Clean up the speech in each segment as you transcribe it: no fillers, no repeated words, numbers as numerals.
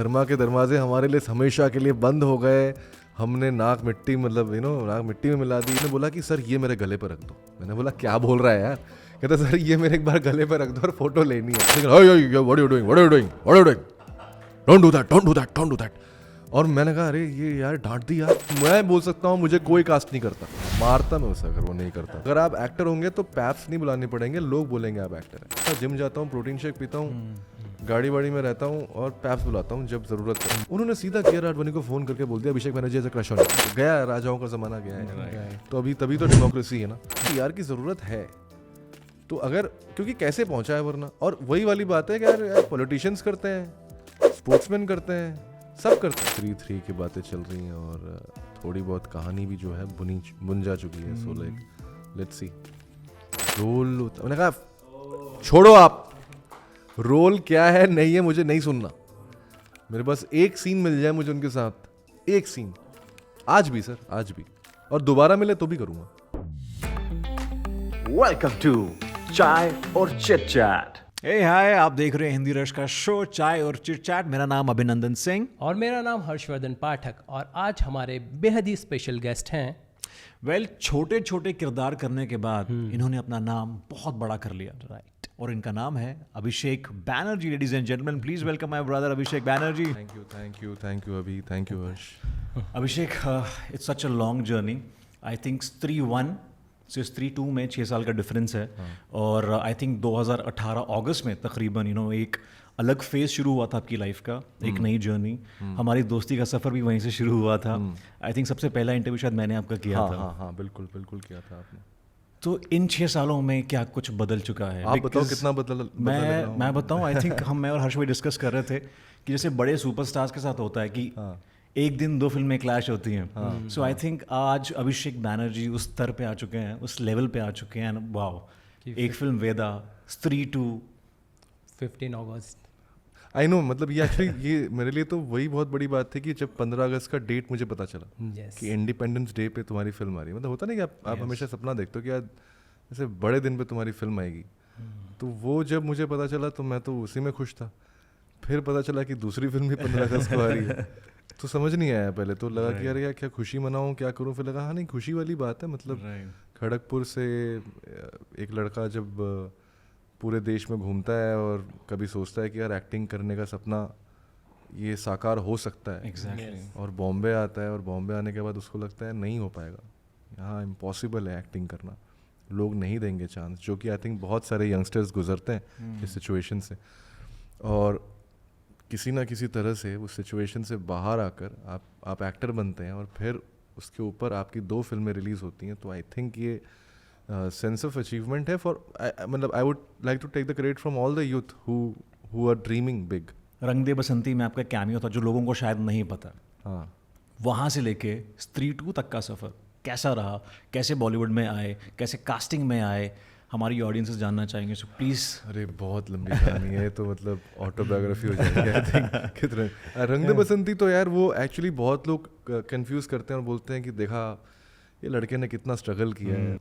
धर्मा के दरवाजे हमारे लिए हमेशा के लिए बंद हो गए। हमने नाक मिट्टी मतलब नाक मिट्टी में मिला दी। उसने बोला कि सर ये मेरे गले पर रख दो। मैंने बोला क्या बोल रहा है यार? कहता सर ये मेरे एक बार गले पर रख दो और फोटो लेनी है। What are you doing, what are you doing, what are you doing, don't do that, don't do that, don't do that. और मैंने कहा अरे ये यार डांट दी यार। मैं बोल सकता हूँ मुझे कोई कास्ट नहीं करता, मारता मैं उसे अगर वो नहीं करता। अगर आप एक्टर होंगे तो पैप्स नहीं बुलाने पड़ेंगे, लोग बोलेंगे आप एक्टर हैं। मैं जिम जाता हूँ, प्रोटीन शेक पीता हूँ, गाड़ी वाड़ी में रहता हूँ और पैप्स बुलाता हूँ जब जरूरत है। उन्होंने सीधा केआर आडवाणी को फोन करके बोल दिया अभिषेक बनर्जी ऐसा क्रश होने गया, राजाओं का जमाना गया है। तो अभी तभी तो डेमोक्रेसी है ना, यार की जरूरत है। तो अगर क्योंकि कैसे पहुंचा है वरना, और वही वाली बात है कि यार पॉलिटिशियंस करते हैं, स्पोर्ट्समैन करते हैं, सब करते हैं। 3-3 की बातें चल रही हैं और थोड़ी बहुत कहानी भी जो है बुन जा चुकी है। So like let's see role. मैंने कहा छोड़ो आप, रोल क्या है नहीं है मुझे नहीं सुनना। मेरे पास एक सीन मिल जाए मुझे उनके साथ, एक सीन, आज भी सर, आज भी, और दोबारा मिले तो भी करूंगा। वेलकम टू चाय और चिट चैट। हाय, आप देख रहे हैं हिंदी रश का शो चाय और चिट चैट। मेरा नाम अभिनंदन सिंह और मेरा नाम हर्षवर्धन पाठक, और आज हमारे बेहद ही स्पेशल गेस्ट हैं। छोटे छोटे किरदार करने के बाद इन्होंने अपना नाम बहुत बड़ा कर लिया, राइट? और इनका नाम है Abhishek Banerjee. Ladies and gentleman, please welcome my brother Abhishek Banerjee. Thank you Abhi, thank you Harsh. Abhishek, it's such a long journey. I think Stree 1 से स्त्री 2 में 6 साल का डिफरेंस है। और आई थिंक 2018 अगस्त में तकरीबन एक अलग फेज शुरू हुआ था आपकी लाइफ का, एक नई जर्नी। हमारी दोस्ती का सफ़र भी वहीं से शुरू हुआ था। आई थिंक सबसे पहला इंटरव्यू शायद मैंने आपका किया था। हाँ बिल्कुल किया था आपने। तो इन 6 सालों में क्या कुछ बदल चुका है? आप बताओ कितना बदल। मैं बताऊं, आई थिंक मैं और हर्ष भाई डिस्कस कर रहे थे कि जैसे बड़े सुपरस्टार्स के साथ होता है कि एक दिन 2 फिल्में क्लैश होती हैं। सो आई थिंक आज अभिषेक बैनर्जी उस स्तर पे आ चुके हैं, उस लेवल पे आ चुके हैं। वाओ, एक फिल्म वेदा, स्त्री 2, 15 अगस्त। आई नो, मतलब ये एक्चुअली ये मेरे लिए तो वही बहुत बड़ी बात थी कि जब 15 अगस्त का डेट मुझे पता चला कि इंडिपेंडेंस डे पे तुम्हारी फिल्म आ रही है। मतलब होता नहीं कि आप हमेशा सपना देखते हो कि यार ऐसे बड़े दिन पे तुम्हारी फिल्म आएगी। तो वो जब मुझे पता चला तो मैं तो उसी में खुश था। फिर पता चला कि दूसरी फिल्म भी 15 अगस्त को आ रही है। तो समझ नहीं आया, पहले तो लगा कि यार क्या खुशी मनाऊं, क्या करूं। फिर लगा हाँ नहीं, खुशी वाली बात है। मतलब खड़गपुर से एक लड़का जब पूरे देश में घूमता है और कभी सोचता है कि यार एक्टिंग करने का सपना ये साकार हो सकता है। Exactly. और बॉम्बे आता है और बॉम्बे आने के बाद उसको लगता है नहीं हो पाएगा, यहाँ इम्पॉसिबल है एक्टिंग करना, लोग नहीं देंगे चांस। जो कि आई थिंक बहुत सारे यंगस्टर्स गुजरते हैं इस सिचुएशन से। और किसी ना किसी तरह से उस सिचुएशन से बाहर आकर आप एक्टर बनते हैं और फिर उसके ऊपर आपकी 2 फिल्में रिलीज़ होती हैं। तो आई थिंक ये सेंस ऑफ अचीवमेंट है फॉर, मतलब I would like to take the credit from all the youth who are dreaming big. Rang De बसंती में आपका कैमियो था जो लोगों को शायद नहीं पता। हाँ, वहाँ से लेके स्त्री 2 तक का सफ़र कैसा रहा? कैसे बॉलीवुड में आए, कैसे कास्टिंग में आए, हमारी ऑडियंसेस जानना चाहेंगे। So please. अरे बहुत लंबी कहानी है, तो मतलब ऑटोबायोग्राफी हो जाएगी आई थिंक। कितने रंग दे बसंती तो यार वो एक्चुअली बहुत लोग कंफ्यूज करते हैं और बोलते हैं कि देखा ये लड़के ने कितना स्ट्रगल किया है।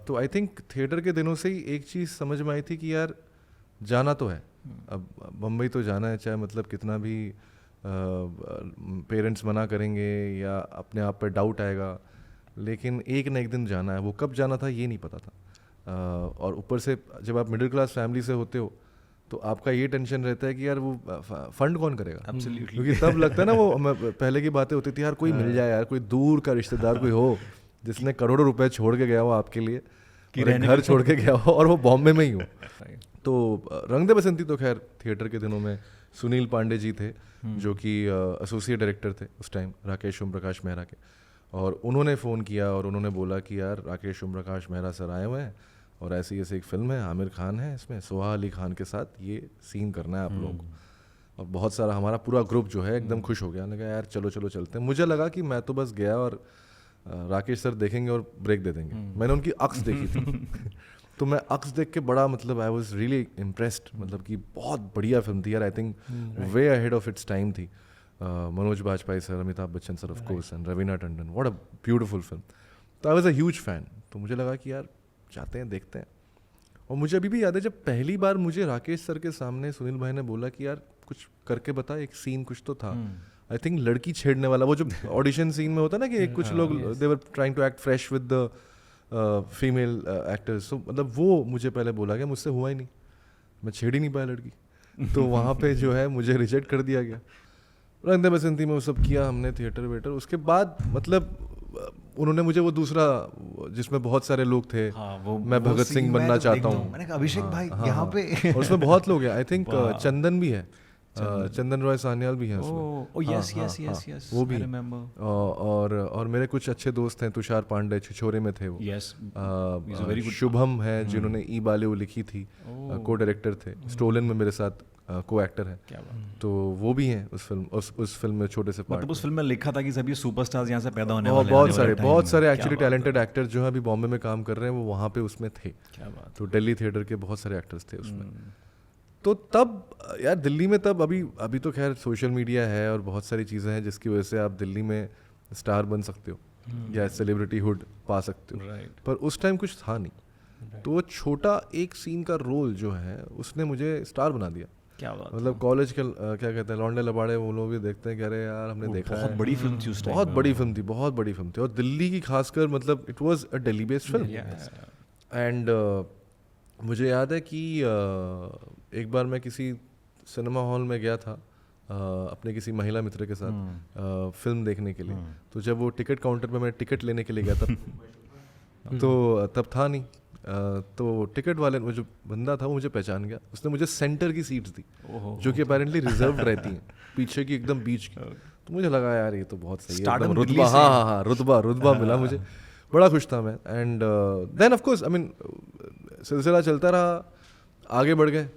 तो आई थिंक थिएटर के दिनों से ही एक चीज़ समझ में आई थी कि यार जाना तो है, अब बम्बई तो जाना है, चाहे मतलब कितना भी पेरेंट्स मना करेंगे या अपने आप पर डाउट आएगा, लेकिन एक ना एक दिन जाना है। वो कब जाना था ये नहीं पता था। और ऊपर से जब आप मिडिल क्लास फैमिली से होते हो तो आपका ये टेंशन रहता है कि यार वो फंड कौन करेगा। Absolutely. क्योंकि तब लगता है ना, वो पहले की बातें होती थी यार कोई मिल जाए, यार कोई दूर का रिश्तेदार कोई हो जिसने करोड़ों रुपए छोड़ के गया हो आपके लिए, और एक घर छोड़ के गया हो और वो बॉम्बे में ही हो। तो रंग दे बसंती तो खैर थिएटर के दिनों में सुनील पांडे जी थे जो कि एसोसिएट डायरेक्टर थे उस टाइम राकेश ओम प्रकाश मेहरा के। और उन्होंने फ़ोन किया और उन्होंने बोला कि यार राकेश ओम प्रकाश मेहरा सर आए हुए हैं और ऐसी ऐसी एक फ़िल्म है, आमिर खान है इसमें, सोहा अली खान के साथ ये सीन करना है आप लोगों को। और बहुत सारा हमारा पूरा ग्रुप जो है एकदम खुश हो गया। मैंने कहा यार चलो चलते हैं। मुझे लगा कि मैं तो बस गया और राकेश सर देखेंगे और ब्रेक दे देंगे। मैंने उनकी अक्स देखी थी तो मैं अक्स देख के बड़ा मतलब आई वाज रियली इम्प्रेस्ड। मतलब कि बहुत बढ़िया फिल्म थी यार। I think way ahead of its time थी। Manoj Bajpayee sir, Amitabh Bachchan sir of course, and Raveena Tandon, what a beautiful film. तो I was a huge fan. तो मुझे लगा कि यार जाते हैं, देखते हैं। और मुझे अभी भी याद है जब पहली बार मुझे राकेश सर के सामने सुनील भाई ने बोला कि यार कुछ करके बता, एक सीन कुछ तो था, आई थिंक लड़की छेड़ने वाला, वो जो ऑडिशन सीन में होता है ना कि कुछ लोग they were trying to act fresh with the female actors, तो मतलब वो मुझे पहले बोला गया, मुझसे हुआ ही नहीं, मैं छेड़ ही नहीं पाया लड़की, तो वहाँ पे जो है मुझे रिजेक्ट कर दिया गया। रंग दे बसंती में वो सब किया हमने, थिएटर वेटर, उसके बाद मतलब उन्होंने मुझे वो दूसरा जिसमें बहुत सारे लोग थे, मैं भगत सिंह बनना चाहता हूँ, मैंने कहा अभिषेक भाई यहाँ पे और उसमें बहुत लोग हैं, आई थिंक चंदन भी है, चंदन रॉय सान्याल भी है उसमें, यस वो भी, और मेरे कुछ अच्छे दोस्त हैं, तुषार पांडे छिछोरे में थे वो, शुभम है जिन्होंने ई बालियो लिखी थी, को डायरेक्टर थे, स्टोलन में मेरे साथ को एक्टर है, तो वो भी हैं उस फिल्म में छोटे से पार्ट। मतलब उस फिल्म में लिखा था कि सभी सुपरस्टार्स यहाँ से पैदा होने और वाले बहुत सारे एक्चुअली टैलेंटेड एक्टर जो है अभी बॉम्बे में काम कर रहे हैं वो वहाँ पे उसमें थे। क्या बात। तो दिल्ली थिएटर के बहुत सारे एक्टर्स थे उसमें। तो तब यार दिल्ली में तब अभी तो खैर सोशल मीडिया है और बहुत सारी चीज़ें हैं जिसकी वजह से आप दिल्ली में स्टार बन सकते हो या सेलिब्रिटी हुड पा सकते हो, पर उस टाइम कुछ था नहीं। तो वो छोटा एक सीन का रोल जो है उसने मुझे स्टार बना दिया। क्या बात। मतलब कॉलेज के क्या कहते हैं लौंडे लबाड़े वो लोग भी देखते हैं, कह रहे यार हमने देखा है, बहुत बड़ी फिल्म थी उस टाइम, बहुत बड़ी फिल्म थी और दिल्ली की खासकर, मतलब it was a Delhi based film. And मुझे याद है कि एक बार मैं किसी सिनेमा हॉल में गया था अपने किसी महिला मित्र के साथ फिल्म देखने के लिए, तो जब वो टिकट काउंटर पे मैं टिकट लेने के लिए गया था तो तब था नहीं, तो टिकट वाले वो जो बंदा था वो मुझे पहचान गया, उसने मुझे सेंटर की सीट्स दी जो कि अपेरेंटली रिजर्व्ड रहती हैं, पीछे की एकदम बीच की। तो मुझे लगा यार ये तो बहुत सही है, रुतबा, हाँ रुतबा मिला मुझे, बड़ा खुश था मैं। And then of course I mean सिलसिला चलता रहा, आगे बढ़ गए,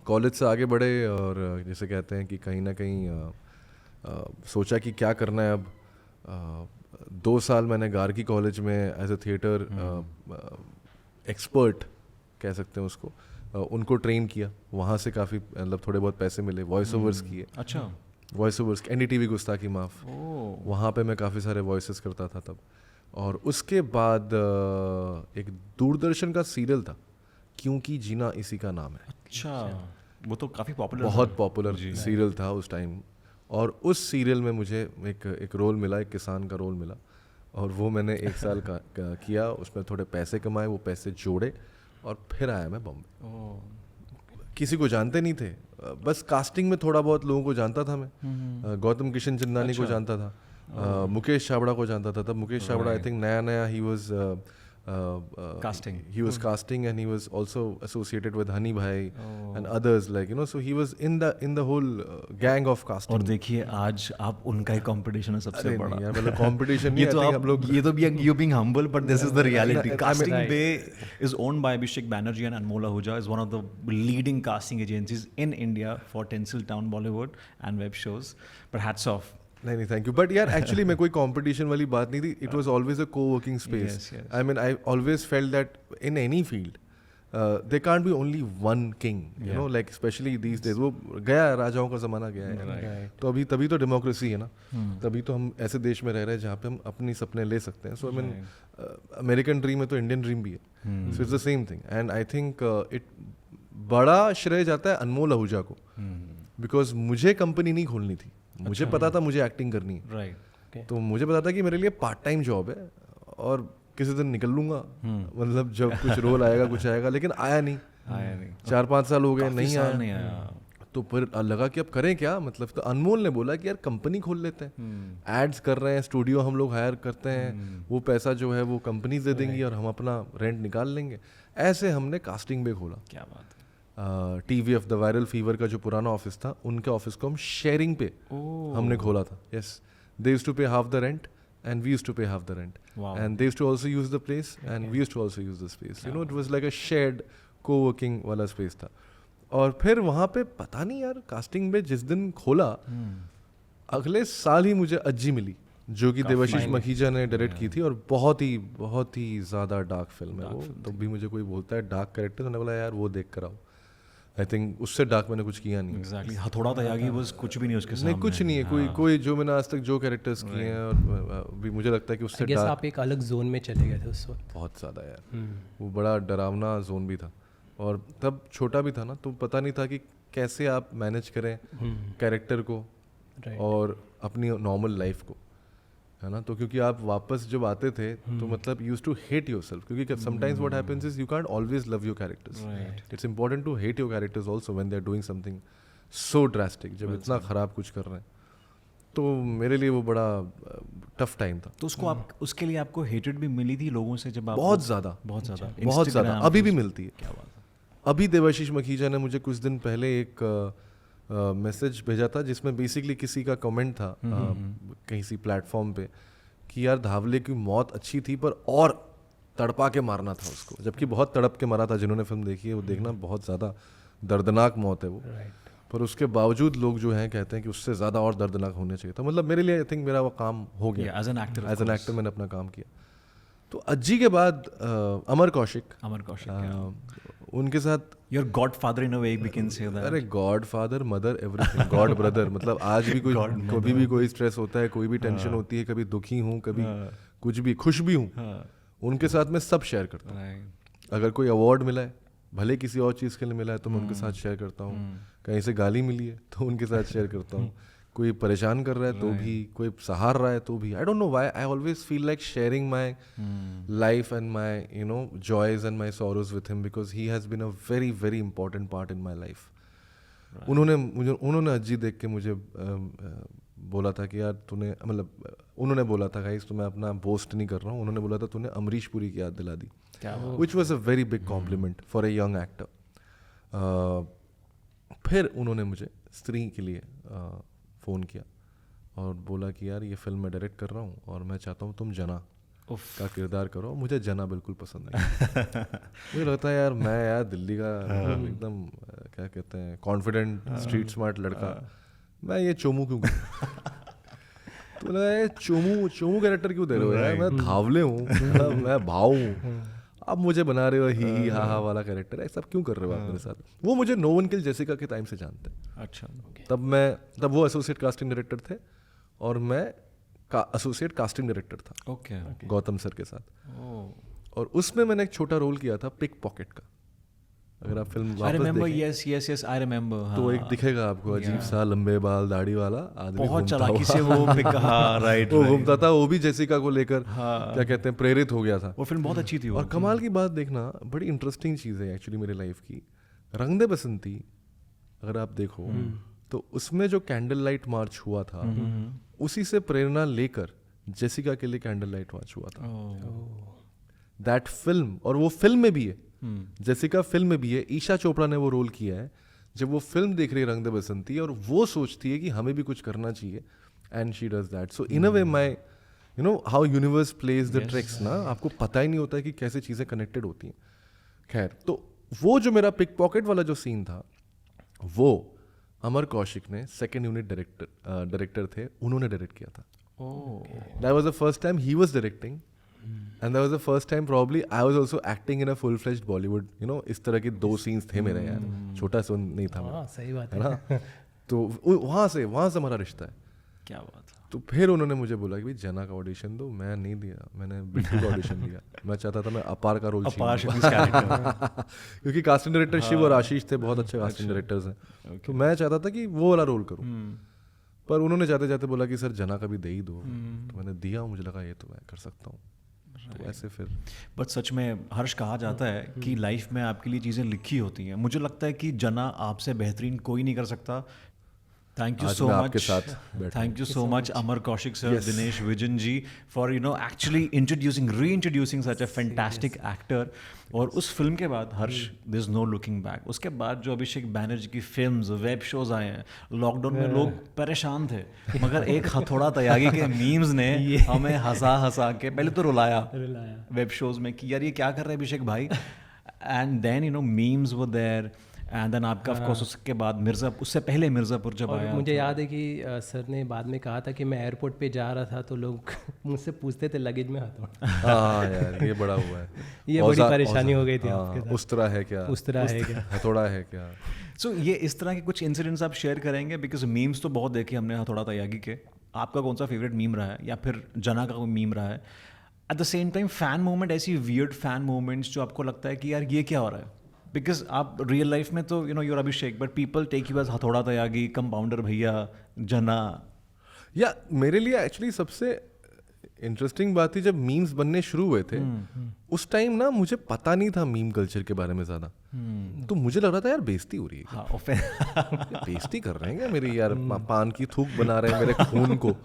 कॉलेज से आगे बढ़े और जैसे कहते हैं कि कहीं ना कहीं सोचा कि क्या करना है अब। 2 साल मैंने गार्गी कॉलेज में एज अ थिएटर एक्सपर्ट कह सकते हैं उसको, उनको ट्रेन किया, वहाँ से काफ़ी मतलब थोड़े बहुत पैसे मिले, वॉइस ओवर्स किए। अच्छा, वॉइस ओवर्स NDTV गुस्ताखी माफ़, वहाँ पे मैं काफ़ी सारे वॉइसेस करता था तब। और उसके बाद एक दूरदर्शन का सीरियल था, क्योंकि जीना इसी का नाम है। अच्छा, वो तो काफ़ी पॉपुलर, बहुत पॉपुलर सीरियल था उस टाइम। और उस सीरियल में मुझे एक रोल मिला, एक किसान का रोल मिला, और वो मैंने 1 साल का किया, उसमें थोड़े पैसे कमाए, वो पैसे जोड़े और फिर आया मैं बॉम्बे। किसी को जानते नहीं थे, बस कास्टिंग में थोड़ा बहुत लोगों को जानता था मैं, गौतम किशन चंदानी को जानता था, मुकेश छाबड़ा को जानता था। तब मुकेश छाबड़ा आई थिंक नया he was casting and he was also associated with Hani Bhai and others, like you know, so he was in the whole gang of casting। और देखिए आज आप उनका ही कंपटीशन है सबसे बड़ा यार, मतलब कंपटीशन नहीं, ये तो आप लोग, ये तो भी you being humble but this is the reality। Casting Bay is owned by Abhishek Banerjee and Anmol Ahuja, is one of the leading casting agencies in India for Tinseltown Bollywood and web shows, but hats off। नहीं thank you, but यार actually मैं कोई competition वाली बात नहीं थी, it was always a coworking space. I mean I always felt that in any field there can't be only one king, you know, like specially these days. वो गया, राजाओं का ज़माना गया है, तो तभी तो डेमोक्रेसी है ना, तभी तो हम ऐसे देश में रह रहे हैं जहाँ पे हम अपनी सपने ले सकते हैं। So I mean American dream है तो इंडियन ड्रीम भी है, so it's the same thing. And I think it बड़ा श्रेय जाता है अनमोल आहूजा को, बिकॉज मुझे कंपनी नहीं खोलनी थी, मुझे पता था मुझे एक्टिंग करनी है, राइट। तो मुझे पता था कि मेरे लिए पार्ट टाइम जॉब है और किसी दिन निकल लूंगा, मतलब जब कुछ रोल आएगा कुछ आएगा, लेकिन आया नहीं 4-5 साल हो गए, नहीं आया। तो फिर लगा कि अब करें क्या, मतलब तो अनमोल ने बोला कि यार कंपनी खोल लेते हैं, एड्स कर रहे हैं, स्टूडियो हम लोग हायर करते हैं, वो पैसा जो है वो कंपनीज दे देंगी और हम अपना रेंट निकाल लेंगे। ऐसे हमने कास्टिंग बे खोला। क्या बात है। TVF द वायरल फीवर का जो पुराना ऑफिस था, उनके ऑफिस को हम शेयरिंग पे हमने खोला था। यस, दे यूज्ड टू पे half the rent and we used to pay half the rent, and they used to also use the place and we used to also use the space, you know, it was like a shared co-working वाला space था। और फिर वहाँ पे पता नहीं यार, casting में जिस दिन खोला अगले साल ही मुझे अज्जी मिली, जो कि देवाशीष मखीजा ने डायरेक्ट की थी, और बहुत ही ज़्यादा डार्क फिल्म है वो। तो भी मुझे कोई बोलता है डार्क कैरेक्टर, तो मैंने बोला यार वो देख कर आओ। आई थिंक उससे डार्क मैंने कुछ किया नहीं। एग्जैक्टली, हथौड़ा त्यागी बस कुछ भी नहीं उसके सामने। नहीं, कुछ नहीं है, कोई जो मैंने आज तक जो कैरेक्टर्स किए हैं, और भी मुझे लगता है कि उससे डार्क। आप एक अलग जोन में चले गए थे उस वक्त, बहुत ज़्यादा यार, वो बड़ा डरावना जोन भी था, और तब छोटा भी था ना, तो पता नहीं था कि कैसे आप मैनेज करें कैरेक्टर को और अपनी नॉर्मल लाइफ को, है ना। तो क्योंकि आप वापस जब आते थे तो मतलब use to hate your self, क्योंकि sometimes what happens is you can't always love your characters, it's important to hate your characters also when they are doing something so drastic, जब इतना ख़राब कुछ कर रहे हैं। तो मेरे लिए वो बड़ा टफ टाइम था। तो उसको आप उसके लिए आपको हेटेड भी मिली थी लोगों से जब आप बहुत ज़्यादा, Instagram, अभी भी मिलती है। क्या बात है। अभी देवाशीष मखीजा ने मुझे कुछ दिन पहले एक मैसेज भेजा था जिसमें बेसिकली किसी का कमेंट था कहीं सी प्लेटफॉर्म पे कि यार धावले की मौत अच्छी थी पर और तड़पा के मारना था उसको, जबकि बहुत तड़प के मारा था। जिन्होंने फिल्म देखी है वो देखना, बहुत ज़्यादा दर्दनाक मौत है वो, पर उसके बावजूद लोग जो हैं कहते हैं कि उससे ज़्यादा और दर्दनाक होने चाहिए था। मतलब मेरे लिए आई थिंक मेरा वो काम हो गया, एज एन एक्टर मैंने अपना काम किया। तो अज्जी के बाद अमर कौशिक, उनके साथ your godfather in a way we can say that. अरे godfather, mother, everything, god brother. मतलब आज भी कभी भी कोई स्ट्रेस होता है, कोई भी टेंशन होती है, कभी दुखी हूँ, कभी कुछ भी, खुश भी हूँ, उनके साथ मैं सब शेयर करता हूँ। अगर कोई अवार्ड मिला है, भले किसी और चीज़ के लिए मिला है, तो मैं उनके साथ शेयर करता हूँ। कहीं से गाली मिली है तो उनके साथ शेयर करता हूँ। कोई परेशान कर रहा है तो भी, कोई सहार रहा है तो भी। I don't know why I always feel like sharing my life and my joys and my sorrows with him, because he has been a very very important part in my life. उन्होंने अज्जी देख के मुझे बोला था कि यार तूने, मतलब उन्होंने बोला था गाइस, तो मैं अपना बोस्ट नहीं कर रहा हूँ, उन्होंने बोला था तूने अमरीश पुरी की याद दिला दी, which was a very big compliment for a young actor. फिर उन्होंने मुझे स्त्री के लिए फ़ोन किया और बोला कि यार ये फिल्म मैं डायरेक्ट कर रहा हूँ और मैं चाहता हूँ तुम जना का किरदार करो। मुझे जना बिल्कुल पसंद नहीं। मुझे लगता है यार मैं यार दिल्ली का एकदम क्या कहते हैं कॉन्फिडेंट स्ट्रीट स्मार्ट लड़का, मैं ये चोमू क्यों तो लगा चोमू कैरेक्टर क्यों दे रहे हो यार, मैं धावले हूँ, मैं भाव हूँ, अब मुझे बना रहे हो ही हा वाला कैरेक्टर है, सब क्यों कर रहे हो आप मेरे साथ। वो मुझे नो वन किल जेसिका के टाइम से जानते हैं। अच्छा, तब वो एसोसिएट कास्टिंग डायरेक्टर थे और मैं एसोसिएट कास्टिंग डायरेक्टर था। ओके, गौतम सर के साथ। और उसमें मैंने एक छोटा रोल किया था पिक पॉकेट का। अगर आप फिल्म वापस देखें, यस आई रिमेंबर, तो एक दिखेगा आपको अजीब सा लंबे बाल दाढ़ी वाला आदमी, बहुत चालाकी से वो राइट वो घूमता था, वो भी जेसिका को लेकर क्या कहते हैं प्रेरित हो गया था। वो फिल्म बहुत अच्छी थी। और कमाल की बात देखना, बड़ी इंटरेस्टिंग चीज़ है एक्चुअली मेरी लाइफ की, रंग दे बसंती अगर आप देखो तो उसमें जो कैंडल लाइट मार्च हुआ था उसी से प्रेरणा लेकर जेसिका के लिए कैंडल लाइट मार्च हुआ था। दैट फिल्म, और वो फिल्म में भी है, जेसिका फिल्म में भी है, ईशा चोपड़ा ने वो रोल किया है। जब वो फिल्म देख रही है रंग दे बसंती और वो सोचती है कि हमें भी कुछ करना चाहिए, and she does that. So in a way my how universe plays the tricks ना, आपको पता ही नहीं होता है कि कैसे चीज़ें कनेक्टेड होती हैं। खैर, तो वो जो मेरा पिक पॉकेट वाला जो सीन था वो अमर कौशिक ने सेकेंड यूनिट डायरेक्टर थे, उन्होंने डायरेक्ट किया था। That was the first time he was directing and that was the first time probably I was also acting in a full fledged Bollywood. इस तरह के 2 सीन्स थे मेरे यार, छोटा सा नहीं था मैं, सही बात है ना। तो वहाँ से हमारा रिश्ता है। क्या बात है। तो फिर उन्होंने मुझे बोला कि भाई जना का ऑडिशन दो। मैं नहीं दिया, मैंने बिट्टू का ऑडिशन दिया। मैं चाहता था मैं अपार का रोल क्योंकि कास्टिंग डायरेक्टर शिव और आशीष थे, बहुत अच्छे कास्टिंग डायरेक्टर्स हैं। तो मैं चाहता था कि वो वाला रोल करूँ, पर उन्होंने जाते जाते बोला कि सर जना का भी दे ही दो। तो मैंने दिया, मुझे लगा ये तो मैं कर सकता हूँ। तो ऐसे फिर बट सच में हर्ष, कहा जाता है कि लाइफ में आपके लिए चीज़ें लिखी होती हैं। मुझे लगता है कि जना आपसे बेहतरीन कोई नहीं कर सकता। Thank you so much, thank you so much Amar Kaushik sir, Dinesh Vijan ji, for actually reintroducing such a fantastic actor. और उस फिल्म के बाद Harsh, there is no looking back. उसके बाद जो अभिषेक बैनर्जी की फिल्म्स, वेब शोज आए हैं, लॉकडाउन में लोग परेशान थे, मगर एक हथौड़ा तैयागी के मीम्स ने हमें हंसा के पहले तो रुलाया वेब शोज में कि यार ये क्या कर रहे हैं अभिषेक भाई। And then memes were there, and then आपका ऑफ कोर्स उसके बाद उससे पहले मिर्ज़ापुर जब आया। मुझे याद है कि सर ने बाद में कहा था कि मैं एयरपोर्ट पे जा रहा था तो लोग मुझसे पूछते थे लगेज में हथौड़ा। हाँ यार, ये बड़ा हुआ है। ये बड़ी परेशानी हो गई थी आपके साथ। उस तरह है क्या, हथौड़ा है क्या। सो ये इस तरह के कुछ इंसिडेंट्स आप शेयर करेंगे, बिकॉज मीम्स तो बहुत देखे हमने हथौड़ा तैयागी के। आपका कौन सा फेवरेट मीम रहा है, या फिर जना का कोई मीम रहा है? At the same time fan moment, ऐसी वियर्ड फैन मोमेंट्स जो आपको लगता है कि यार ये क्या हो रहा है, बिकॉज आप रियल लाइफ में तो you are Abhishek, but people take you as Hathoda Tyagi, compounder भैया, जना. या मेरे लिए एक्चुअली सबसे इंटरेस्टिंग बात थी जब मीम्स बनने शुरू हुए थे, उस टाइम ना मुझे पता नहीं था मीम कल्चर के बारे में ज़्यादा. तो मुझे लग रहा था यार बेइज्जती हो रही है, हाँ, बेइज्जती कर रहे हैं क्या मेरी यार, पान की थूक बना रहे हैं मेरे खून को.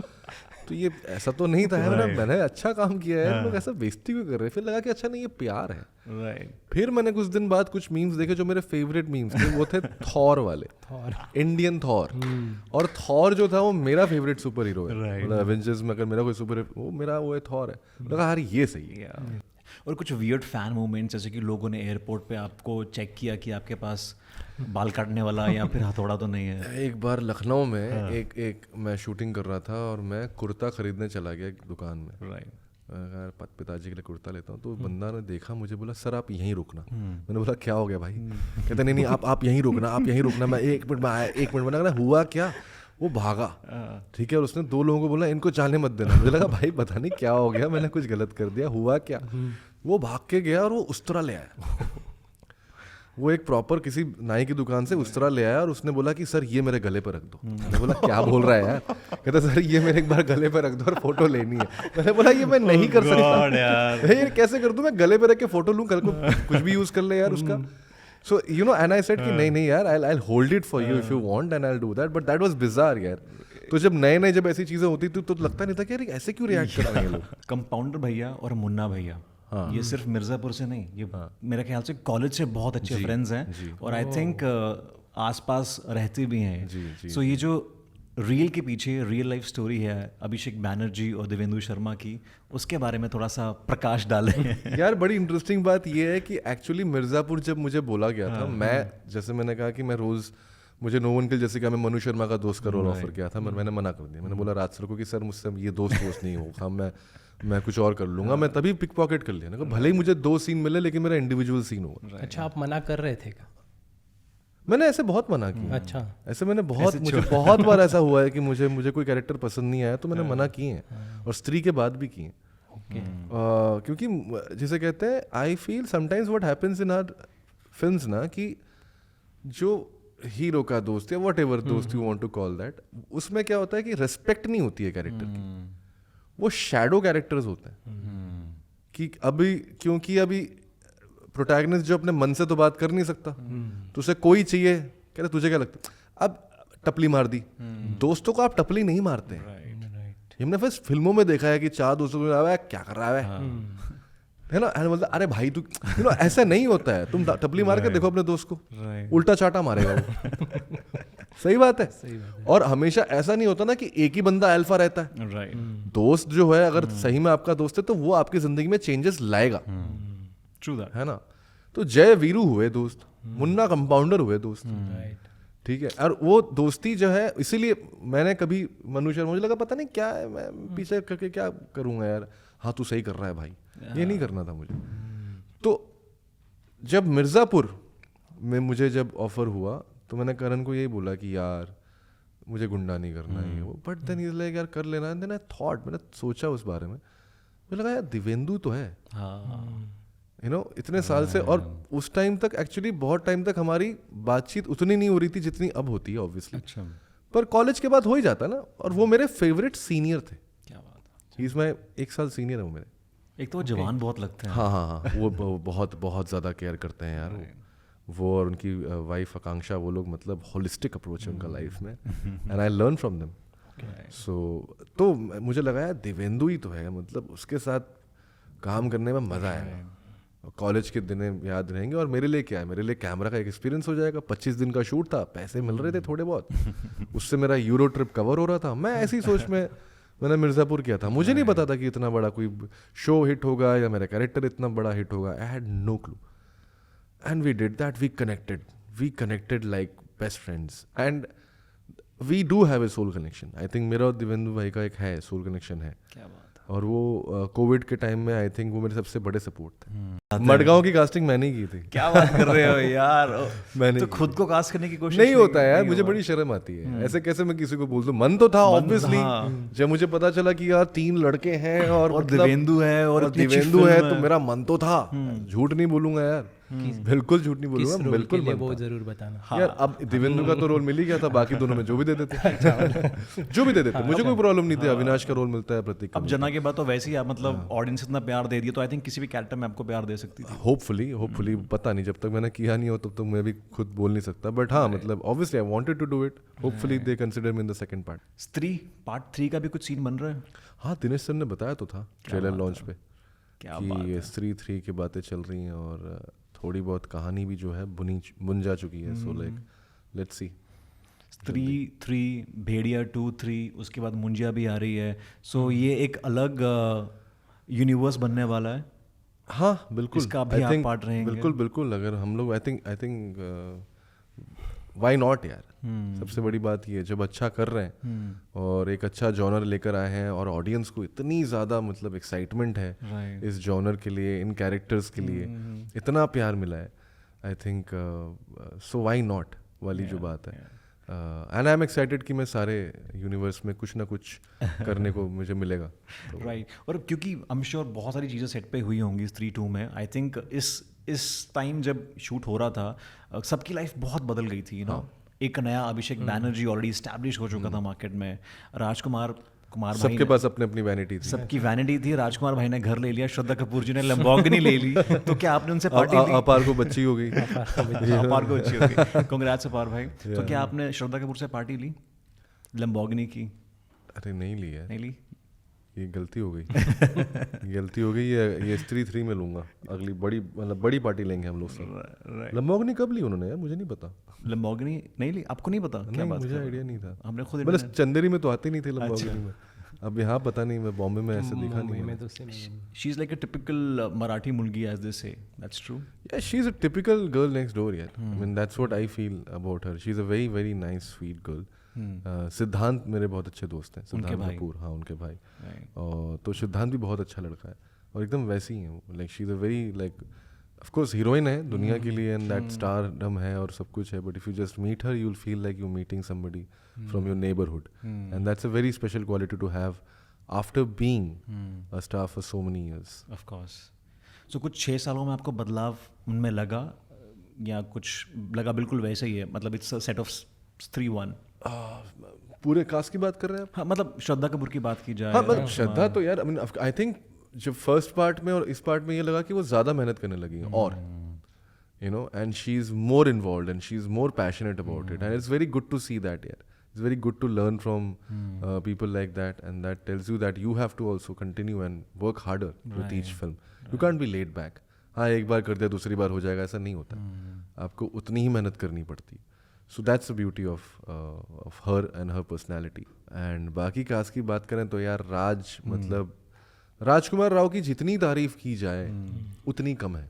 तो ये ऐसा तो नहीं था यार, मैंने अच्छा काम किया है, लोग ऐसा बेइज्जती क्यों कर रहे हैं. फिर लगा कि अच्छा नहीं ये प्यार है. राइट. फिर मैंने कुछ दिन बाद कुछ मीम्स देखे जो मेरे फेवरेट मीम्स थे, वो थे थॉर वाले, इंडियन थॉर. और थॉर जो था वो मेरा फेवरेट सुपर हीरो है. मतलब एवेंजर्स में अगर मेरा कोई सुपर वो मेरा वो है थॉर है. लगा यार ये सही है. और कुछ वियर्ड फैन मोमेंट्स, जैसे कि लोगों ने एयरपोर्ट पे आपको चेक किया कि आपके पास बाल काटने वाला या फिर हथौड़ा तो नहीं है. एक बार लखनऊ में एक मैं शूटिंग कर रहा था और मैं कुर्ता खरीदने चला गया एक दुकान में. राइट. पिताजी के लिए कुर्ता लेता हूँ. तो बंदा ने देखा मुझे, बोला सर आप यहीं रुकना. मैंने बोला क्या हो गया भाई. कहते नहीं आप यहीं रुकना, आप यहीं रुकना. मैं 1 मिनट में आया, 1 मिनट में लगा हुआ क्या, वो भागा. ठीक है. और उसने 2 लोगों को बोला इनको जाने मत देना. मुझे लगा भाई पता नहीं क्या हो गया, मैंने कुछ गलत कर दिया, हुआ क्या. वो भाग के गया और वो उस्तरा ले आया. वो एक प्रॉपर किसी नाई की दुकान से उस्तरा ले आया और उसने बोला कि सर ये मेरे गले पर रख दो. मैंने बोला क्या बोल रहा है यार. कहता सर ये मेरे एक बार गले पर रख दो और फोटो लेनी है. मैंने बोला ये मैं नहीं कर सकता. ये कैसे कर दूं मैं, गले पर रख के फोटो लूं, कल को कुछ भी यूज कर ले यार उसका. So and I said कि नहीं यार, I'll hold it for you if you want and I'll do that, but that was bizarre यार. तो जब नए जब ऐसी चीजें होती थी तो लगता नहीं था कि यार ऐसे क्यों रिएक्ट कर रहे हैं लोग. कंपाउंडर भैया और मुन्ना भैया, ये सिर्फ मिर्जापुर से नहीं, ये मेरे ख्याल से कॉलेज से बहुत अच्छे फ्रेंड्स हैं और आई थिंक आसपास रहते भी हैं. सो ये जो रील के पीछे रियल लाइफ स्टोरी है अभिषेक बैनर्जी और देवेंदु शर्मा की, उसके बारे में थोड़ा सा प्रकाश डालें. यार बड़ी इंटरेस्टिंग बात ये है कि एक्चुअली मिर्ज़ापुर जब मुझे बोला गया था, मैं जैसे मैंने कहा कि मैं रोज़, मुझे नो वन किल जैसे कि मैं मनु शर्मा का दोस्त का रोल ऑफर किया था, मैंने मना कर दिया. मैंने बोला राज सर को कि सर मुझसे ये दोस्त नहीं होगा, मैं कुछ और कर लूँगा. मैं तभी पिक पॉकेट कर लिया. भले ही मुझे 2 सीन मिले लेकिन मेरा इंडिविजुअल सीन होगा. अच्छा आप मना कर रहे थे क्या? मैंने ऐसे बहुत मना किया. अच्छा. ऐसे मैंने मुझे बहुत बार ऐसा हुआ है कि मुझे कोई कैरेक्टर पसंद नहीं आया तो मैंने मना किए हैं, और स्त्री के बाद भी किए हैं. क्योंकि जिसे कहते हैं, I feel sometimes what happens in our films ना, कि जो हीरो का दोस्त या वट एवर दोस्त you want to call that, उसमें क्या होता है कि रेस्पेक्ट नहीं होती है कैरेक्टर की. वो शैडो कैरेक्टर्स होते हैं कि क्योंकि अभी प्रोटैगनिस्ट जो अपने मन से तो बात कर नहीं सकता, तो उसे कोई चाहिए. कहते तुझे क्या लगता है, अब टपली मार दी. दोस्तों को आप टपली नहीं मारते हैं. हमने फिर फिल्मों में देखा है कि 4 दोस्तों को क्या कर रहा है ना, मतलब अरे भाई तू ऐसा नहीं होता है. तुम टपली मार के देखो अपने दोस्त को, उल्टा चाटा मारेगा वो. सही बात है. और हमेशा ऐसा नहीं होता ना कि एक ही बंदा अल्फा रहता है. दोस्त जो है अगर सही में आपका दोस्त है तो वो आपकी जिंदगी में चेंजेस लाएगा. ट्रू दैट है ना. तो जय वीरू हुए दोस्त, मुन्ना कंपाउंडर हुए दोस्त. ठीक है. और वो दोस्ती जो है, इसीलिए मैंने कभी मनु शर्मा, मुझे लगा पता नहीं क्या है, मैं पीछे करके क्या करूंगा यार. हाँ तू सही कर रहा है भाई, ये नहीं करना था मुझे. तो जब मिर्ज़ापुर में मुझे जब ऑफर हुआ तो मैंने करण को यही बोला कि यार मुझे गुंडा नहीं करना है वो. बट देन इज लाइक यार कर लेना. देन आई थॉट, मैंने सोचा उस बारे में, मुझे लगा यार दिवेंदु तो है, इतने साल से. और उस टाइम तक एक्चुअली बहुत टाइम तक हमारी बातचीत उतनी नहीं हो रही थी जितनी अब होती है ऑब्वियसली. अच्छा. पर कॉलेज के बाद हो ही जाता ना. और वो मेरे फेवरेट सीनियर थे. क्या बात है. ही इज माई 1 साल सीनियर है वो मेरे. एक तो वो जवान बहुत लगते हैं. हाँ वो बहुत बहुत ज़्यादा केयर करते हैं यार. वो और उनकी वाइफ आकांक्षा, वो लोग मतलब होलिस्टिक अप्रोच है उनका लाइफ में, and I learn from them. So तो मुझे लगा यार देवेंदु ही तो है, मतलब उसके साथ काम करने में मज़ा आएगा. कॉलेज के दिन याद रहेंगे. और मेरे लिए क्या है, मेरे लिए कैमरा का एक एक्सपीरियंस हो जाएगा. 25 दिन का शूट था, पैसे मिल रहे थे थोड़े बहुत, उससे मेरा यूरो ट्रिप कवर हो रहा था. मैं ऐसी सोच में मैंने मिर्ज़ापुर किया था. मुझे नहीं पता था कि इतना बड़ा कोई शो हिट होगा या मेरा कैरेक्टर इतना बड़ा हिट होगा. I had no clue. And we did that. We connected like best friends, and we do have a soul connection. I think मेरा और देवेंदु भाई का एक है सोल कनेक्शन है. क्या बात है. और वो कोविड के टाइम में आई थिंक वो मेरे सबसे बड़े सपोर्ट थे. मडगांव की कास्टिंग मैंने ही की थी. क्या बात कर रहे हो यार. मैंने तो खुद को कास्ट करने की कोशिश नहीं होता है यार. मुझे बड़ी शर्म आती है. ऐसे कैसे मैं किसी को बोल दूं. मन तो था ऑब्वियसली. जब मुझे पता चला कि यार 3 लड़के हैं और देवेंदु है और देवेंदु है, तो मेरा मन तो था, झूठ नहीं बोलूंगा यार. बिल्कुल झूठ नहीं किस बोलूंगा, रोल के बिल्कुल लिए वो बनता। जरूर बताना। यार अब दिवेंदु का तो रोल मिल ही गया था, बाकी दोनों में जो भी दे देते जो भी दे देते, मुझे कोई प्रॉब्लम नहीं थी। अविनाश का रोल मिलता है, प्रतीक अब जना के बाद तो वैसे ही आप मतलब ऑडियंस इतना प्यार दे दिया, तो आई थिंक किसी भी कैरेक्टर में आपको प्यार दे सकती थी। होपफुली पता नहीं, जब तक मैंने किया नहीं हो तब तक मैं भी खुद बोल नहीं सकता, बट हाँ मतलब obviously I wanted to do it, hopefully they consider me in the second part. Stree part 3 का भी कुछ सीन बन रहा है? हाँ, दिनेश सर ने बताया तो था ट्रेलर लॉन्च पे क्या बात कि स्त्री 3 की बातें चल रही हैं और थोड़ी बहुत कहानी भी जो है बुन जा चुकी है, सो लाइक लेट्स सी। स्त्री 3, भेड़िया 2, 3, उसके बाद मुंजिया भी आ रही है, सो ये एक अलग यूनिवर्स बनने वाला है। हाँ बिल्कुल, इसका भी I आप think पार्ट रहेंगे। बिल्कुल अगर हम लोग आई थिंक व्हाई नॉट यार। सबसे बड़ी बात ये जब अच्छा कर रहे हैं और एक अच्छा जॉनर लेकर आए हैं और ऑडियंस को इतनी ज़्यादा मतलब एक्साइटमेंट है Right. इस जॉनर के लिए, इन कैरेक्टर्स के लिए इतना प्यार मिला है, I think so why not वाली जो बात है। एंड आई एम एक्साइटेड कि मैं सारे यूनिवर्स में कुछ ना कुछ करने को मुझे मिलेगा। राइट और क्योंकि आई एम श्योर बहुत सारी चीज़ें सेट पे हुई होंगी स्त्री 2 में। आई थिंक इस टाइम जब शूट हो रहा था सबकी लाइफ बहुत बदल गई थी, यू नो। एक नया अभिषेक बैनर्जी ऑलरेडी इस्टेब्लिश हो चुका था मार्केट में, राजकुमार भाई सबके पास अपनी अपनी वैनिटी थी, सबकी वैनिटी थी। राजकुमार भाई ने घर ले लिया, श्रद्धा कपूर जी ने लैम्बोर्गिनी ले ली, तो क्या आपने उनसे पार्टी ली? अपार को बच्ची हो गई। अपार को अच्छी होगी, कांग्रेट्स अपार भाई। तो क्या आपने श्रद्धा कपूर से पार्टी ली लैम्बोर्गिनी की? अरे नहीं ली है, नहीं ली? ये गलती हो गई गलती हो गई। ये स्त्री 3 में लूंगा, अगली बड़ी पार्टी लेंगे हम लोग सब। लंबोर्गिनी कब ली उन्होंने यार, मुझे नहीं पता। लैम्बोर्गिनी नहीं ली? आपको नहीं पता? क्या नहीं, बात मुझे कर रहे आइडिया हो? नहीं था। हमने खुद मतलब चंदेरी में तो आती नहीं थी लंबोर्गिनी में, अब यहाँ पता नहीं, मैं बॉम्बे में ऐसे देखा मुंबई नहीं में है। तो same she is like a typical Marathi मुलगी एज दे से, that's true. Yeah, she's a typical girl next door, yeah. I mean, that's what I feel about her. She's a very, very nice, sweet girl. सिद्धांत मेरे बहुत अच्छे दोस्त हैं, सिद्धांत भाई। कपूर, हाँ उनके भाई। Right. और तो सिद्धांत भी बहुत अच्छा लड़का है और एकदम वैसी ही है, like she is a very like of course heroine है दुनिया के लिए एंड दैट स्टारडम है और सब कुछ है, but if you just meet her you will feel like you meeting somebody from your neighbourhood and that's a very special quality to have after being a star for so many years. Of course. So कुछ 6 सालों में आपको बदलाव उनमें लगा या कुछ लगा बिल्कुल वैसे ही है? मतलब इट्स अ सेट ऑफ स्त्री 1। पूरे कास्ट की बात कर रहे हैं आप? हाँ मतलब श्रद्धा कपूर की बात की जाए। हाँ मतलब श्रद्धा तो यार आई थिंक जब फर्स्ट पार्ट में और इस पार्ट में ये लगा कि वो ज़्यादा मेहनत करने लगी है और you know and she is more involve and she is more passionate about it and it's very good to see that यार। It's very good to learn from people like that, and that tells you that you have to also continue and work harder with each film. You can't be laid back. हाँ एक बार कर दिया दूसरी बार हो जाएगा, ऐसा नहीं होता। आपको उतनी ही मेहनत करनी पड़ती। So that's the beauty of her and her personality. And बाकी कास्ट की बात करें तो यार मतलब राजकुमार राव की जितनी तारीफ की जाए उतनी कम है।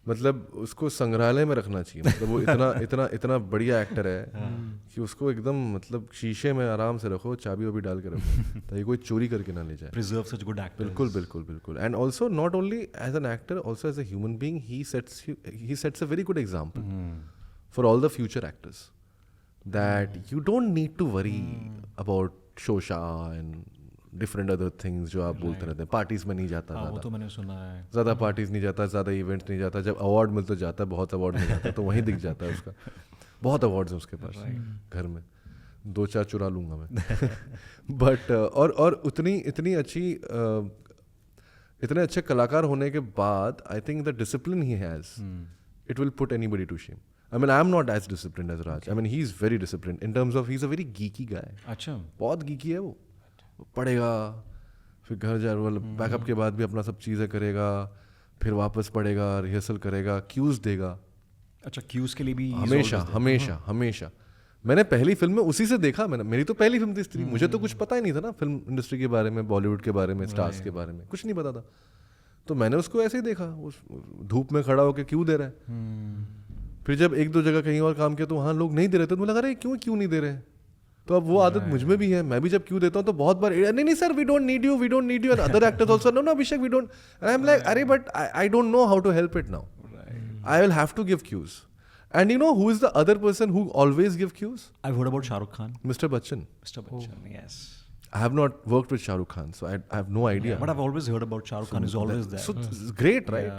मतलब उसको संग्रहालय में रखना चाहिए, मतलब वो इतना बढ़िया एक्टर है कि उसको एकदम मतलब शीशे में आराम से रखो, चाबी वाबी डाल के रखो ताकि कोई चोरी करके ना ले जाए। Preserve such good actors. बिल्कुल and also not only as an actor, also as a human being he sets a very good example for all the future actors that you don't need to worry about शोशा and different other things जो आप बोलते रहते हैं। Parties में नहीं जाता, वो तो मैंने सुना है। ज़्यादा पार्टीज नहीं जाता, ज़्यादा इवेंट्स नहीं जाता, जब अवार्ड मिलता जाता है, बहुत अवार्ड मिल जाता है तो वहीं दिख जाता है उसका। बहुत अवार्ड्स हैं उसके पास घर में, 2-4 चुरा लूँगा मैं बट और इतनी अच्छी इतने अच्छे कलाकार होने के बाद I think the discipline he has it will put anybody to shame. I mean, I'm not as disciplined as Raj. I mean, he's very disciplined in terms of he's a very geeky guy. अच्छा, बहुत geeky है वो पढ़ेगा, फिर घर जा backup के बाद भी अपना सब चीज़ें करेगा, फिर वापस पढ़ेगा, रिहर्सल करेगा, क्यूज देगा। अच्छा क्यूज के लिए भी हमेशा मैंने पहली फिल्म में उसी से देखा। मेरी तो पहली फिल्म थी स्त्री, मुझे तो कुछ पता ही नहीं था ना फिल्म इंडस्ट्री के बारे में, बॉलीवुड के बारे में, स्टार्स के बारे में कुछ नहीं पता था। तो मैंने उसको ऐसे ही देखा, उस धूप में खड़ा होकर क्यों दे रहा है। फिर जब 1-2 जगह कहीं और काम किया तो वहाँ लोग नहीं दे रहे थे, तो मुझे लगा अरे क्यों नहीं दे रहे। तो अब वो आदत मुझ में भी है, मैं भी जब क्यों देता हूँ तो बहुत बार नहीं sir we don't need you and other actors also no Abhishek we don't and I am like अरे but I don't know how to help it now, I will have to give cues. And you know who is the other person who always give cues? I heard about Shahrukh Khan. Mister Bachchan, yes. I have not worked with Shah Rukh Khan, so I have no idea. But I've always heard about Shah Rukh Khan is always there. So it's great, right?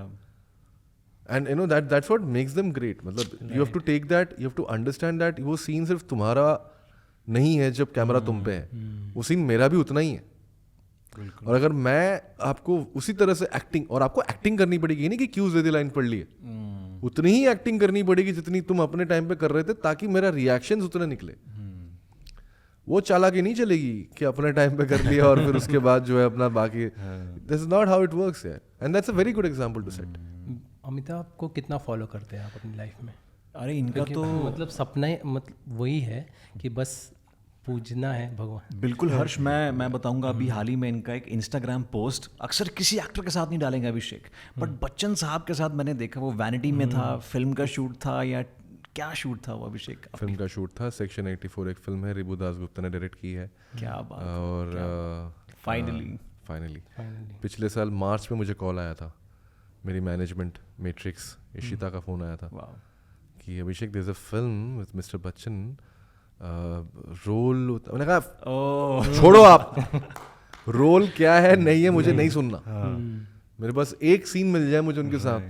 And you know that's what makes them great. मतलब you have to take that, you have to understand that वो scene सिर्फ तुम्हारा नहीं है जब camera तुम पे है, वो सीन मेरा भी उतना ही है. और अगर मैं आपको उसी तरह से एक्टिंग, और आपको एक्टिंग करनी पड़ेगी, नहीं कि क्यूज दे दी लाइन पढ़ ली है, उतनी ही एक्टिंग करनी पड़ेगी जितनी तुम अपने टाइम पे कर रहे थे, ताकि मेरा रिएक्शंस उतने निकले. वो चालाकी नहीं चलेगी कि अपने टाइम पे कर लिया और फिर उसके बाद जो है अपना बाकी. This is not how it works यार, and that's a very good example to set. Amitabh को कितना फॉलो करते हैं आप अपनी लाइफ में? अरे इनका तो मतलब सपना ही मतलब वही है कि बस पूजना है भगवान. बिल्कुल हर्ष, मैं बताऊंगा अभी हाल ही में इनका एक इंस्टाग्राम पोस्ट, अक्सर किसी एक्टर के साथ नहीं डालेंगे अभिषेक, बट बच्चन साहब के साथ मैंने देखा, वो वैनिटी में था, फिल्म का शूट था या क्या शूट था वो अभिषेक? फिल्म का शूट था. सेक्शन 84 एक फिल्म है, रिबू दासगुप्ता ने डायरेक्ट की है. क्या बात. और फाइनली पिछले साल मार्च में मुझे कॉल आया था, मेरी मैनेजमेंट मैट्रिक्स इशिता का फ़ोन आया था कि Abhishek there is a film with mister Bachchan, role. मैंने कहा छोड़ो आप, रोल क्या है नहीं है मुझे नहीं सुनना. मेरे पास एक सीन मिल जाए मुझे उनके साथ,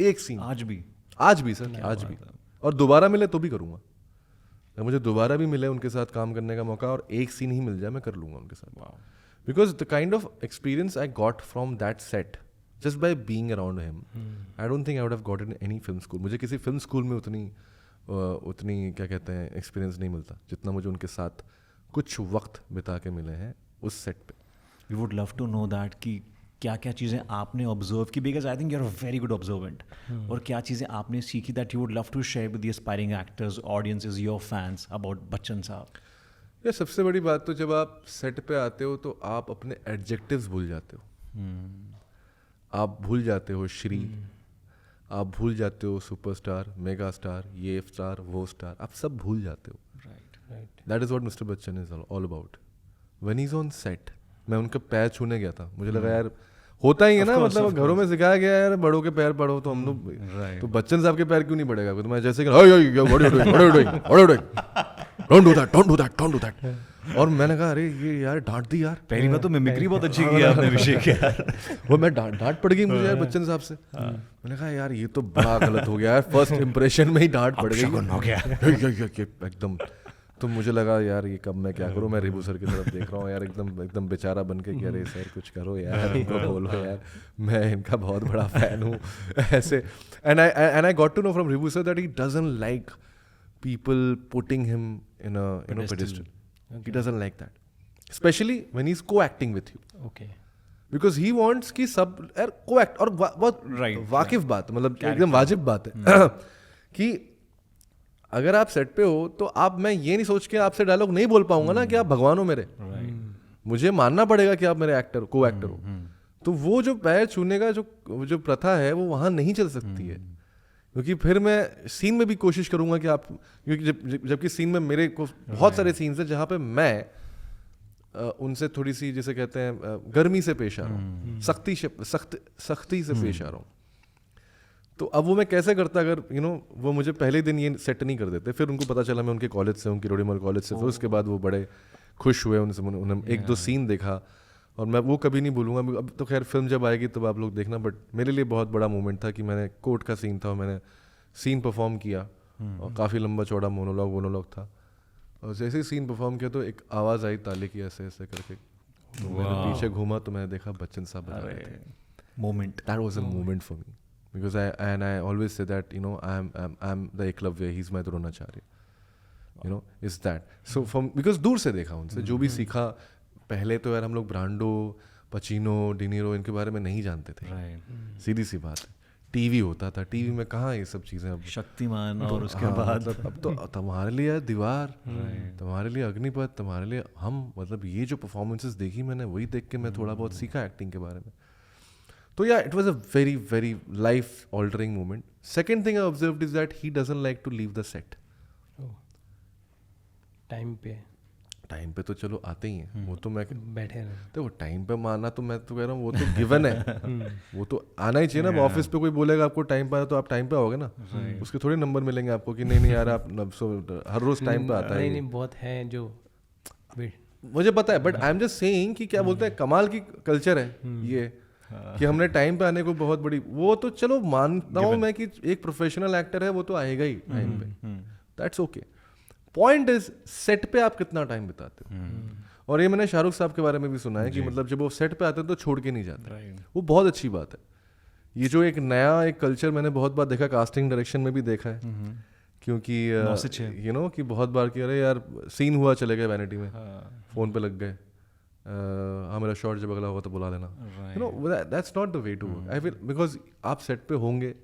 एक सीन. आज भी सर, आज भी. और दोबारा मिले तो भी करूँगा. अगर मुझे दोबारा भी मिले उनके साथ काम करने का मौका और एक सीन ही मिल जाए, मैं कर लूँगा उनके साथ. Because the kind of experience I got from that set just by being around him, I don't think I would have got in any film school. मुझे किसी फिल्म स्कूल में उतनी क्या कहते हैं एक्सपीरियंस नहीं मिलता जितना मुझे उनके साथ कुछ वक्त बिता के मिले हैं उस सेट पे. We would love to know that कि क्या क्या चीज़ें आपने ऑब्जर्व की, because I think you are a very good observant, और क्या चीज़ें आपने सीखी that you would love to share with the aspiring actors, audiences, your fans about Bachchan sahab. यार सबसे बड़ी बात तो जब आप सेट पे आते हो तो आप अपने एडजेक्टिव्स भूल जाते हो. आप भूल जाते हो श्री, आप भूल जाते हो सुपरस्टार, मेगा स्टार, ये स्टार, वो स्टार, आप सब भूल जाते हो. Right. That is what mister Bachchan is all about. When he is on set, मैं उनका पैर छूने गया था, मुझे लगा यार होता ही है ना, मतलब घरों में सिखाया गया है यार बड़ों के पैर पढ़ो, तो हम लोग तो बच्चन साहब के पैर क्यों नहीं पड़ेगा. तो मैं जैसे डोंट डू दैट. और मैंने कहा अरे ये यार डांट दी यार. पहली बात तो मिमिक्री बहुत अच्छी की आपने अभिषेक यार. वो मैं डांट पड़ गई मुझे यार बच्चन साहब से. मैंने कहा यार ये तो बड़ा गलत हो गया यार, फर्स्ट इंप्रेशन में ही डांट पड़ गई एकदम. तो मुझे लगा यार ये कब मैं क्या करूं, मैं रिबू सर की तरफ देख रहा हूँ यार एकदम बेचारा बन के कि अरे सर कुछ करो यार, इनको बोलो यार मैं इनका बहुत बड़ा फैन हूँ ऐसे. And I got to know from Ribhu sir that he doesn't like people putting him in a pedestal. He doesn't like that, especially when he's co-acting with you. Okay. Because he wants कि सब यार co-act. और बहुत वाकिफ बात, मतलब एकदम वाजिब बात है कि अगर आप सेट पे हो तो आप, मैं ये नहीं सोच के आपसे डायलॉग नहीं बोल पाऊंगा ना कि आप भगवान हो मेरे. मुझे मानना पड़ेगा कि आप मेरे एक्टर को-एक्टर हो. तो वो जो पैर छूने का जो प्रथा है वो वहाँ नहीं चल सकती है, क्योंकि फिर मैं सीन में भी कोशिश करूंगा कि आप, क्योंकि जबकि सीन में मेरे को बहुत सारे सीन्स हैं जहाँ पे मैं उनसे थोड़ी सी जिसे कहते हैं गर्मी से पेश आ रहा हूँ, सख्ती से पेश आ रहा हूँ. तो अब वो मैं कैसे करता अगर वो मुझे पहले दिन ये सेट नहीं कर देते. फिर उनको पता चला मैं उनके कॉलेज से हूँ, किरोड़ीमल कॉलेज से. फिर उसके बाद वो बड़े खुश हुए, उनसे उन्होंने एक दो सीन देखा और मैं वो कभी नहीं भूलूंगा. अब तो खैर फिल्म जब आएगी तब आप लोग देखना, बट मेरे लिए बहुत बड़ा मोमेंट था कि मैंने कोर्ट का सीन था और मैंने सीन परफॉर्म किया और काफ़ी लंबा चौड़ा मोनोलॉग था. और जैसे ही सीन परफॉर्म किया तो एक आवाज़ आई ताले की ऐसे ऐसे करके, तो मैंने पीछे घूमा तो मैंने देखा बच्चन साहब बजा रहे थे. Moment, that was a moment for me, because I always say that I am the Eklavya, he is my Dronacharya, is that. So from, because दूर से देखा उनसे, जो भी सीखा. पहले तो यार हम लोग ब्रांडो, पचीनो, डिनीरो इनके बारे में नहीं जानते थे. सीधी सी बात है, टीवी होता था, टीवी में कहाँ ये सब चीज़ें. अब शक्तिमान और उसके बाद अब तो तुम्हारे लिए दीवार, तुम्हारे लिए अग्निपथ, तुम्हारे लिए हम, मतलब ये जो परफॉर्मेंसेस देखी मैंने वही देख के मैं थोड़ा बहुत सीखा एक्टिंग के बारे में. तो yeah it was a very very life altering moment. Second thing I observed is that he doesn't like to leave the set. Time पे तो चलो आते ही हैं, वो तो मैं बैठे हैं. तो वो टाइम पे माना तो मैं तो कह रहा हूँ वो तो गिवन है, वो तो आना ही चाहिए ना. ऑफिस पे कोई बोलेगा आपको टाइम पे आना तो आप टाइम पे आओगे ना. उसके थोड़े नंबर मिलेंगे आपको कि नहीं यार आप हर रोज टाइम पे आता है. नहीं बहुत है जो मुझे पता है, but I am just saying कि क्या बोलते हैं, कमाल की कल्चर है ये कि हमने टाइम पे आने को बहुत बड़ी, वो तो चलो मानता हूँ मैं कि एक प्रोफेशनल एक्टर है वो तो आएगा ही टाइम पे, that's okay. Point is set पे आप कितना टाइम बिताते हो। और ये मैंने शाहरुख साहब के बारे में भी सुना है कि मतलब जब वो सेट पे आते हैं तो छोड़ के नहीं जाते, वो बहुत अच्छी बात है। ये जो एक नया एक कल्चर मैंने बहुत बार देखा, कास्टिंग डायरेक्शन में भी देखा है, क्योंकि यू नो कि बहुत बार कि अरे यार सीन हुआ चले गए वैनिटी में, फ़ोन पे लग गए, हाँ मेरा शॉट जब अगला होगा तो बुला लेना, you know that's not the way to work. I feel because आप सेट पे होंगे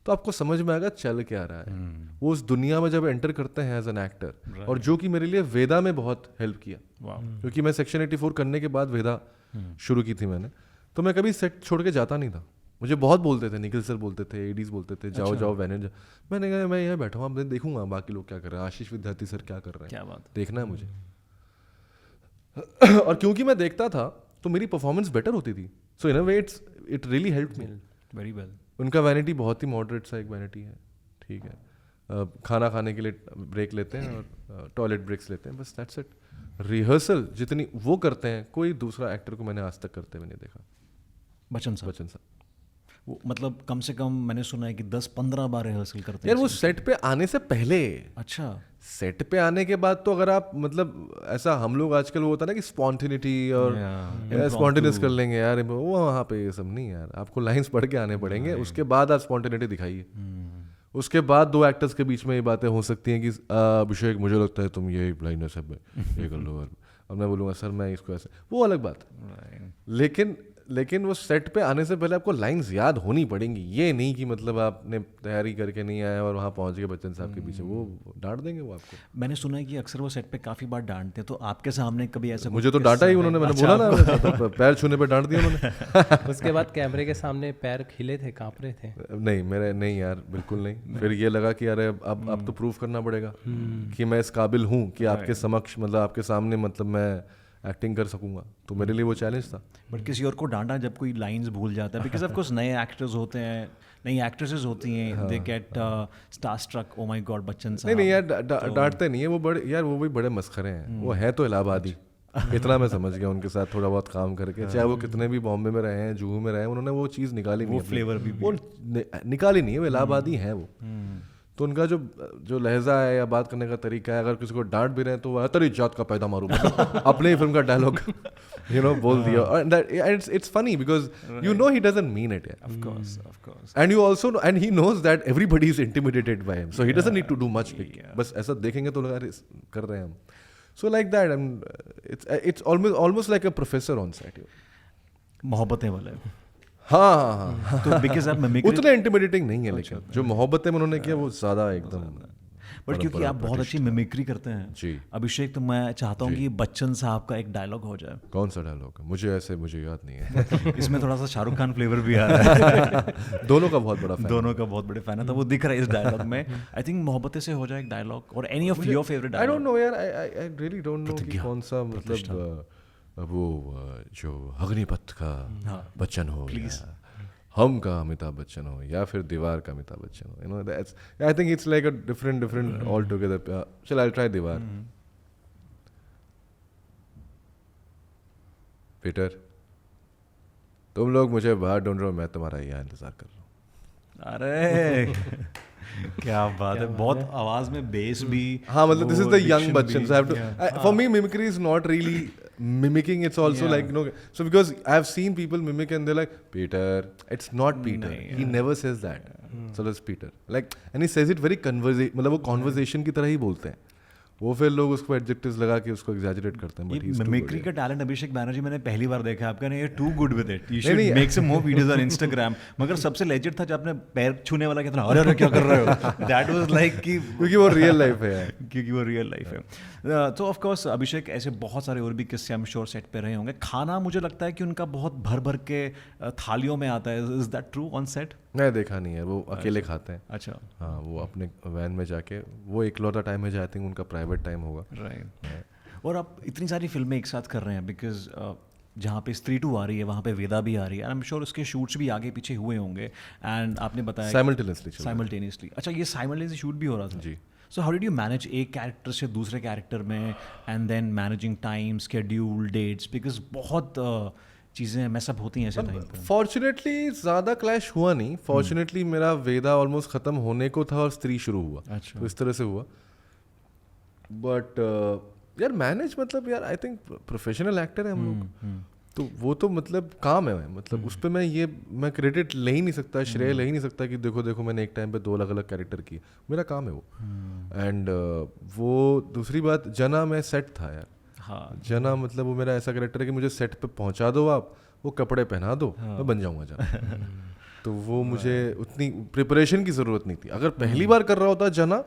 तो आपको समझ में आएगा चल क्या रहा है। वो उस दुनिया में जब एंटर करते हैं एज एन एक्टर, और जो कि मेरे लिए वेदा में बहुत हेल्प किया, क्योंकि मैं सेक्शन 84 करने के बाद वेदा शुरू की थी मैंने, तो मैं कभी सेट छोड़ के जाता नहीं था। मुझे बहुत बोलते थे, निखिल सर बोलते थे, एडीज बोलते थे, जाओ जाओ वैन, मैंने कहा मैं यहाँ बैठा हूँ, मैं देखूंगा बाकी लोग क्या कर रहे हैं, आशीष विद्यार्थी सर क्या कर रहे हैं, क्या बात, देखना है मुझे। और क्योंकि मैं देखता था तो मेरी परफॉर्मेंस बेटर होती थी, so in a way it really help me very well. उनका वैनिटी बहुत ही मॉडरेट सा एक वैनिटी है, ठीक है, खाना खाने के लिए ब्रेक लेते हैं और टॉयलेट ब्रेक्स लेते हैं, बस दैट्स इट। रिहर्सल जितनी वो करते हैं कोई दूसरा एक्टर को मैंने आज तक करते हुए नहीं देखा। बच्चन साहब वो मतलब कम से कम मैंने सुना है कि 10-15 बार रिहर्सल करते हैं यार, वो सेट पे आने से पहले। अच्छा, सेट पे आने के बाद तो अगर आप मतलब ऐसा हम लोग आजकल वो होता है ना कि स्पॉन्टिनिटी और स्पॉन्टिनियस कर लेंगे यार, वो वहाँ पे ये सब नहीं यार, आपको लाइंस पढ़ के आने पड़ेंगे, उसके बाद आप स्पॉन्टिनिटी दिखाइए। उसके बाद दो एक्टर्स के बीच में ये बातें हो सकती हैं कि अभिषेक मुझे लगता है तुम ये लाइन सब ये कर लो, और मैं बोलूँगा सर मैं इसको ऐसे, वो अलग बात है। लेकिन वो सेट पे आने से पहले आपको लाइंस याद होनी पड़ेंगी, ये नहीं कि मतलब आपने तैयारी करके नहीं आया और वहाँ पहुँच गए बच्चन साहब के पीछे, वो डांट देंगे वो आपको। मैंने सुना है कि अक्सर वो सेट पे काफ़ी बार डांटते हैं, तो आपके सामने कभी ऐसा? मुझे तो डांटा ही उन्होंने, मैंने बोला ना पैर छूने पे डांट दिया उन्होंने। उसके बाद कैमरे के सामने पैर खिले थे, काँप रहे थे? नहीं मेरे नहीं यार, बिल्कुल नहीं। फिर ये लगा कि अरे अब तो प्रूव करना पड़ेगा कि मैं इस काबिल हूँ कि आपके समक्ष मतलब आपके सामने मतलब मैं एक्टिंग कर सकूंगा, तो मेरे लिए वो चैलेंज था। बट किसी और को डांटा जब कोई लाइंस भूल जाता है, बिकॉज ऑफ कोर्स नए एक्टर्स होते हैं, नई एक्ट्रेसेस होती हैं, they get star struck, oh my god Bachchan sahab. नहीं यार डांटते नहीं है वो, बड़े यार वो भी बड़े मस्खरे हैं, वो है तो इलाहाबादी इतना मैं समझ गया उनके साथ थोड़ा बहुत काम करके, चाहे वो कितने भी बॉम्बे में रहे हैं, जुहू में रहे हैं, उन्होंने वो चीज़ निकाली नहीं, वो फ्लेवर भी वो निकाली नहीं है, वो इलाहाबादी हैं वो। तो उनका जो लहजा है या बात करने का तरीका है, अगर किसी को डांट भी रहे हैं तो वो तेरी जात का पैदा मारूं, अपने ही फिल्म का डायलॉग यू नो बोल दिया, और it's funny because you know he doesn't mean it, of course, and you also and he knows that everybody is intimidated by him, so he doesn't need to do much, बस ऐसा देखेंगे तो लगा कर रहे हैं हम, so like that, and it's almost like a professor on set. Mohabbatein वाले, हाँ तो बिकॉज आप मिमिक्री उतने इंटिमिडेटिंग नहीं है, लेकिन जो मोहब्बतें में उन्होंने किया वो ज़्यादा एकदम, बट क्योंकि आप बहुत अच्छी मिमिक्री करते हैं जी अभिषेक, तो मैं चाहता हूँ कि बच्चन साहब का एक डायलॉग हो जाए। कौन सा डायलॉग है? मुझे याद नहीं है। इसमें थोड़ा सा शाहरुख खान फ्लेवर भी आ रहा है। दोनों का बहुत बड़ा फैन, दोनों का बहुत बड़े फैन है, तो वो दिख रहा है इस डायलॉग में। आई थिंक मोहब्बतें से हो जाए एक डायलॉग, और any of your favourite I dialogue. Don't know यार, आई रियली डोंट नो कि कौन सा, मतलब वो जो अग्निपथ का बच्चन हो या हम का अमिताभ बच्चन हो या फिर दीवार का अमिताभ बच्चन हो, you know that's, I think it's like a different all together. चल आई ट्राई दीवार। पीटर, तुम लोग मुझे बाहर ढूंढ रहे हो, मैं तुम्हारा यहाँ इंतजार कर रहा हूँ। अरे क्या बात है, बहुत आवाज में बेस भी। हाँ मतलब this is the young Bachchan, so I have to, for me mimicry is not really mimicking, it's also like, you know, so because I have seen people mimic and they're like Peter, it's not Peter, he never says that, so it's Peter, like, and he says it very मतलब वो conversation की तरह ही बोलते हैं वो, फिर लोग उसको एडजेक्टिव्स लगा के उसको एग्जैजरेट करते हैं। बट ये मिमिक्री का टैलेंट अभिषेक बैनर्जी मैंने पहली बार देखा, आपका नहीं, too good with it, you should make some more videos on Instagram. मगर सबसे लेजेंड था जब आपने पैर छूने वाला कितना, अरे अरे क्या कर रहे हो, दैट वाज लाइक कि क्योंकि वो रियल लाइफ है, क्योंकि वो रियल लाइफ है। तो ऑफ कोर्स अभिषेक ऐसे बहुत सारे और भी किस्से हम श्योर सेट पे रहे होंगे। खाना मुझे लगता है कि उनका बहुत भर भर के थालियों में आता है, is that true on set? मैं देखा नहीं है, वो अकेले खाते हैं। अच्छा, हाँ वो अपने वैन में जाके, वो इकलौता टाइम है आई थिंक उनका प्राइवेट टाइम होगा। राइट। और आप इतनी सारी फिल्में एक साथ कर रहे हैं, बिकॉज जहाँ पे स्त्री 2 आ रही है वहाँ पे वेदा भी आ रही है, आई एम श्योर उसके शूट्स भी आगे पीछे हुए होंगे, एंड आपने बताया साइमल्टेनियसली। अच्छा, ये साइमल्टेनियसली शूट भी हो रहा था जी। So how did you manage एक कैरेक्टर से दूसरे कैरेक्टर में, and then managing time, schedule, dates, because बहुत चीज़ें मैसअप होती हैं ऐसे टाइम पे? फॉर्चुनेटली ज़्यादा क्लैश हुआ नहीं. फॉर्चुनेटली मेरा वेदा ऑलमोस्ट ख़त्म होने को था और स्त्री शुरू हुआ. अच्छा. तो इस तरह से हुआ. बट यार मैनेज मतलब यार आई थिंक प्रोफेशनल एक्टर है हम लोग, तो वो तो मतलब काम है. मतलब उस पर मैं क्रेडिट ले ही नहीं सकता, श्रेय ले ही नहीं सकता कि देखो देखो मैंने एक टाइम पे 2 अलग अलग कैरेक्टर किए. मेरा काम है वो. एंड वो दूसरी बात, जना मैं सेट था यार. हाँ. जना मतलब वो मेरा ऐसा कैरेक्टर है कि मुझे सेट पे पहुंचा दो आप, वो कपड़े पहना दो, मैं बन जाऊंगा जना. तो वो मुझे उतनी प्रिपरेशन की ज़रूरत नहीं थी. अगर पहली बार कर रहा होता जना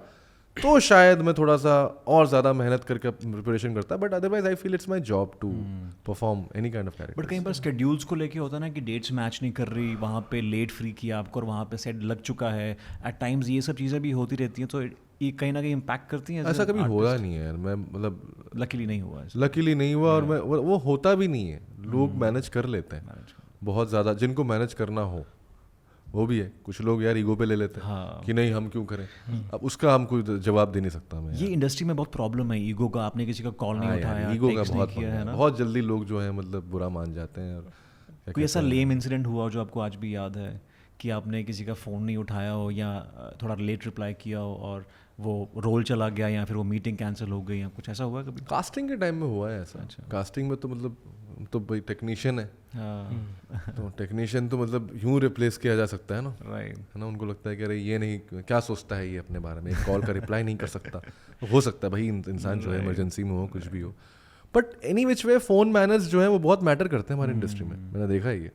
तो शायद मैं थोड़ा सा और ज़्यादा मेहनत करके प्रिपरेशन करता. But otherwise I feel it's my job to perform any kind of character. But कहीं पर स्केड्यूल्स को लेके होता है ना कि डेट्स मैच नहीं कर रही, वहाँ पे लेट फ्री किया आपको और वहाँ पे सेट लग चुका है. एट टाइम्स ये सब चीज़ें भी होती रहती हैं, तो ये कहीं ना कहीं इम्पैक्ट करती हैं. ऐसा कभी हुआ नहीं है यार. मैं मतलब लकीली नहीं हुआ. लकीली नहीं हुआ. और मैं वो होता भी नहीं है. लोग मैनेज कर लेते हैं बहुत ज़्यादा, जिनको मैनेज करना हो वो भी है. कुछ लोग यार ईगो पे ले लेते हैं कि नहीं हम क्यों करें. अब उसका हम कोई जवाब दे नहीं सकता मैं. ये इंडस्ट्री में बहुत प्रॉब्लम है ईगो का. आपने किसी का कॉल नहीं उठाया, ईगो का text नहीं बहुत किया है ना. बहुत जल्दी लोग जो है मतलब बुरा मान जाते हैं. और कोई ऐसा लेम इंसिडेंट हुआ जो आपको आज भी याद है कि आपने किसी का फ़ोन नहीं उठाया हो या थोड़ा लेट रिप्लाई किया हो और वो रोल चला गया या फिर वो मीटिंग कैंसिल हो गई या कुछ ऐसा हुआ कभी? कास्टिंग के टाइम में हुआ है ऐसा. कास्टिंग में तो मतलब तो भाई टेक्नीशियन है. तो टेक्नीशियन तो मतलब यूं रिप्लेस किया जा सकता है ना. राइट. है ना. उनको लगता है कि अरे ये नहीं, क्या सोचता है ये अपने बारे में, एक कॉल का रिप्लाई नहीं कर सकता. हो सकता है भाई इंसान जो है इमरजेंसी में हो, कुछ भी हो. But any which way phone manners जो है वो बहुत मैटर करते हैं हमारी इंडस्ट्री में. मैंने देखा है ये.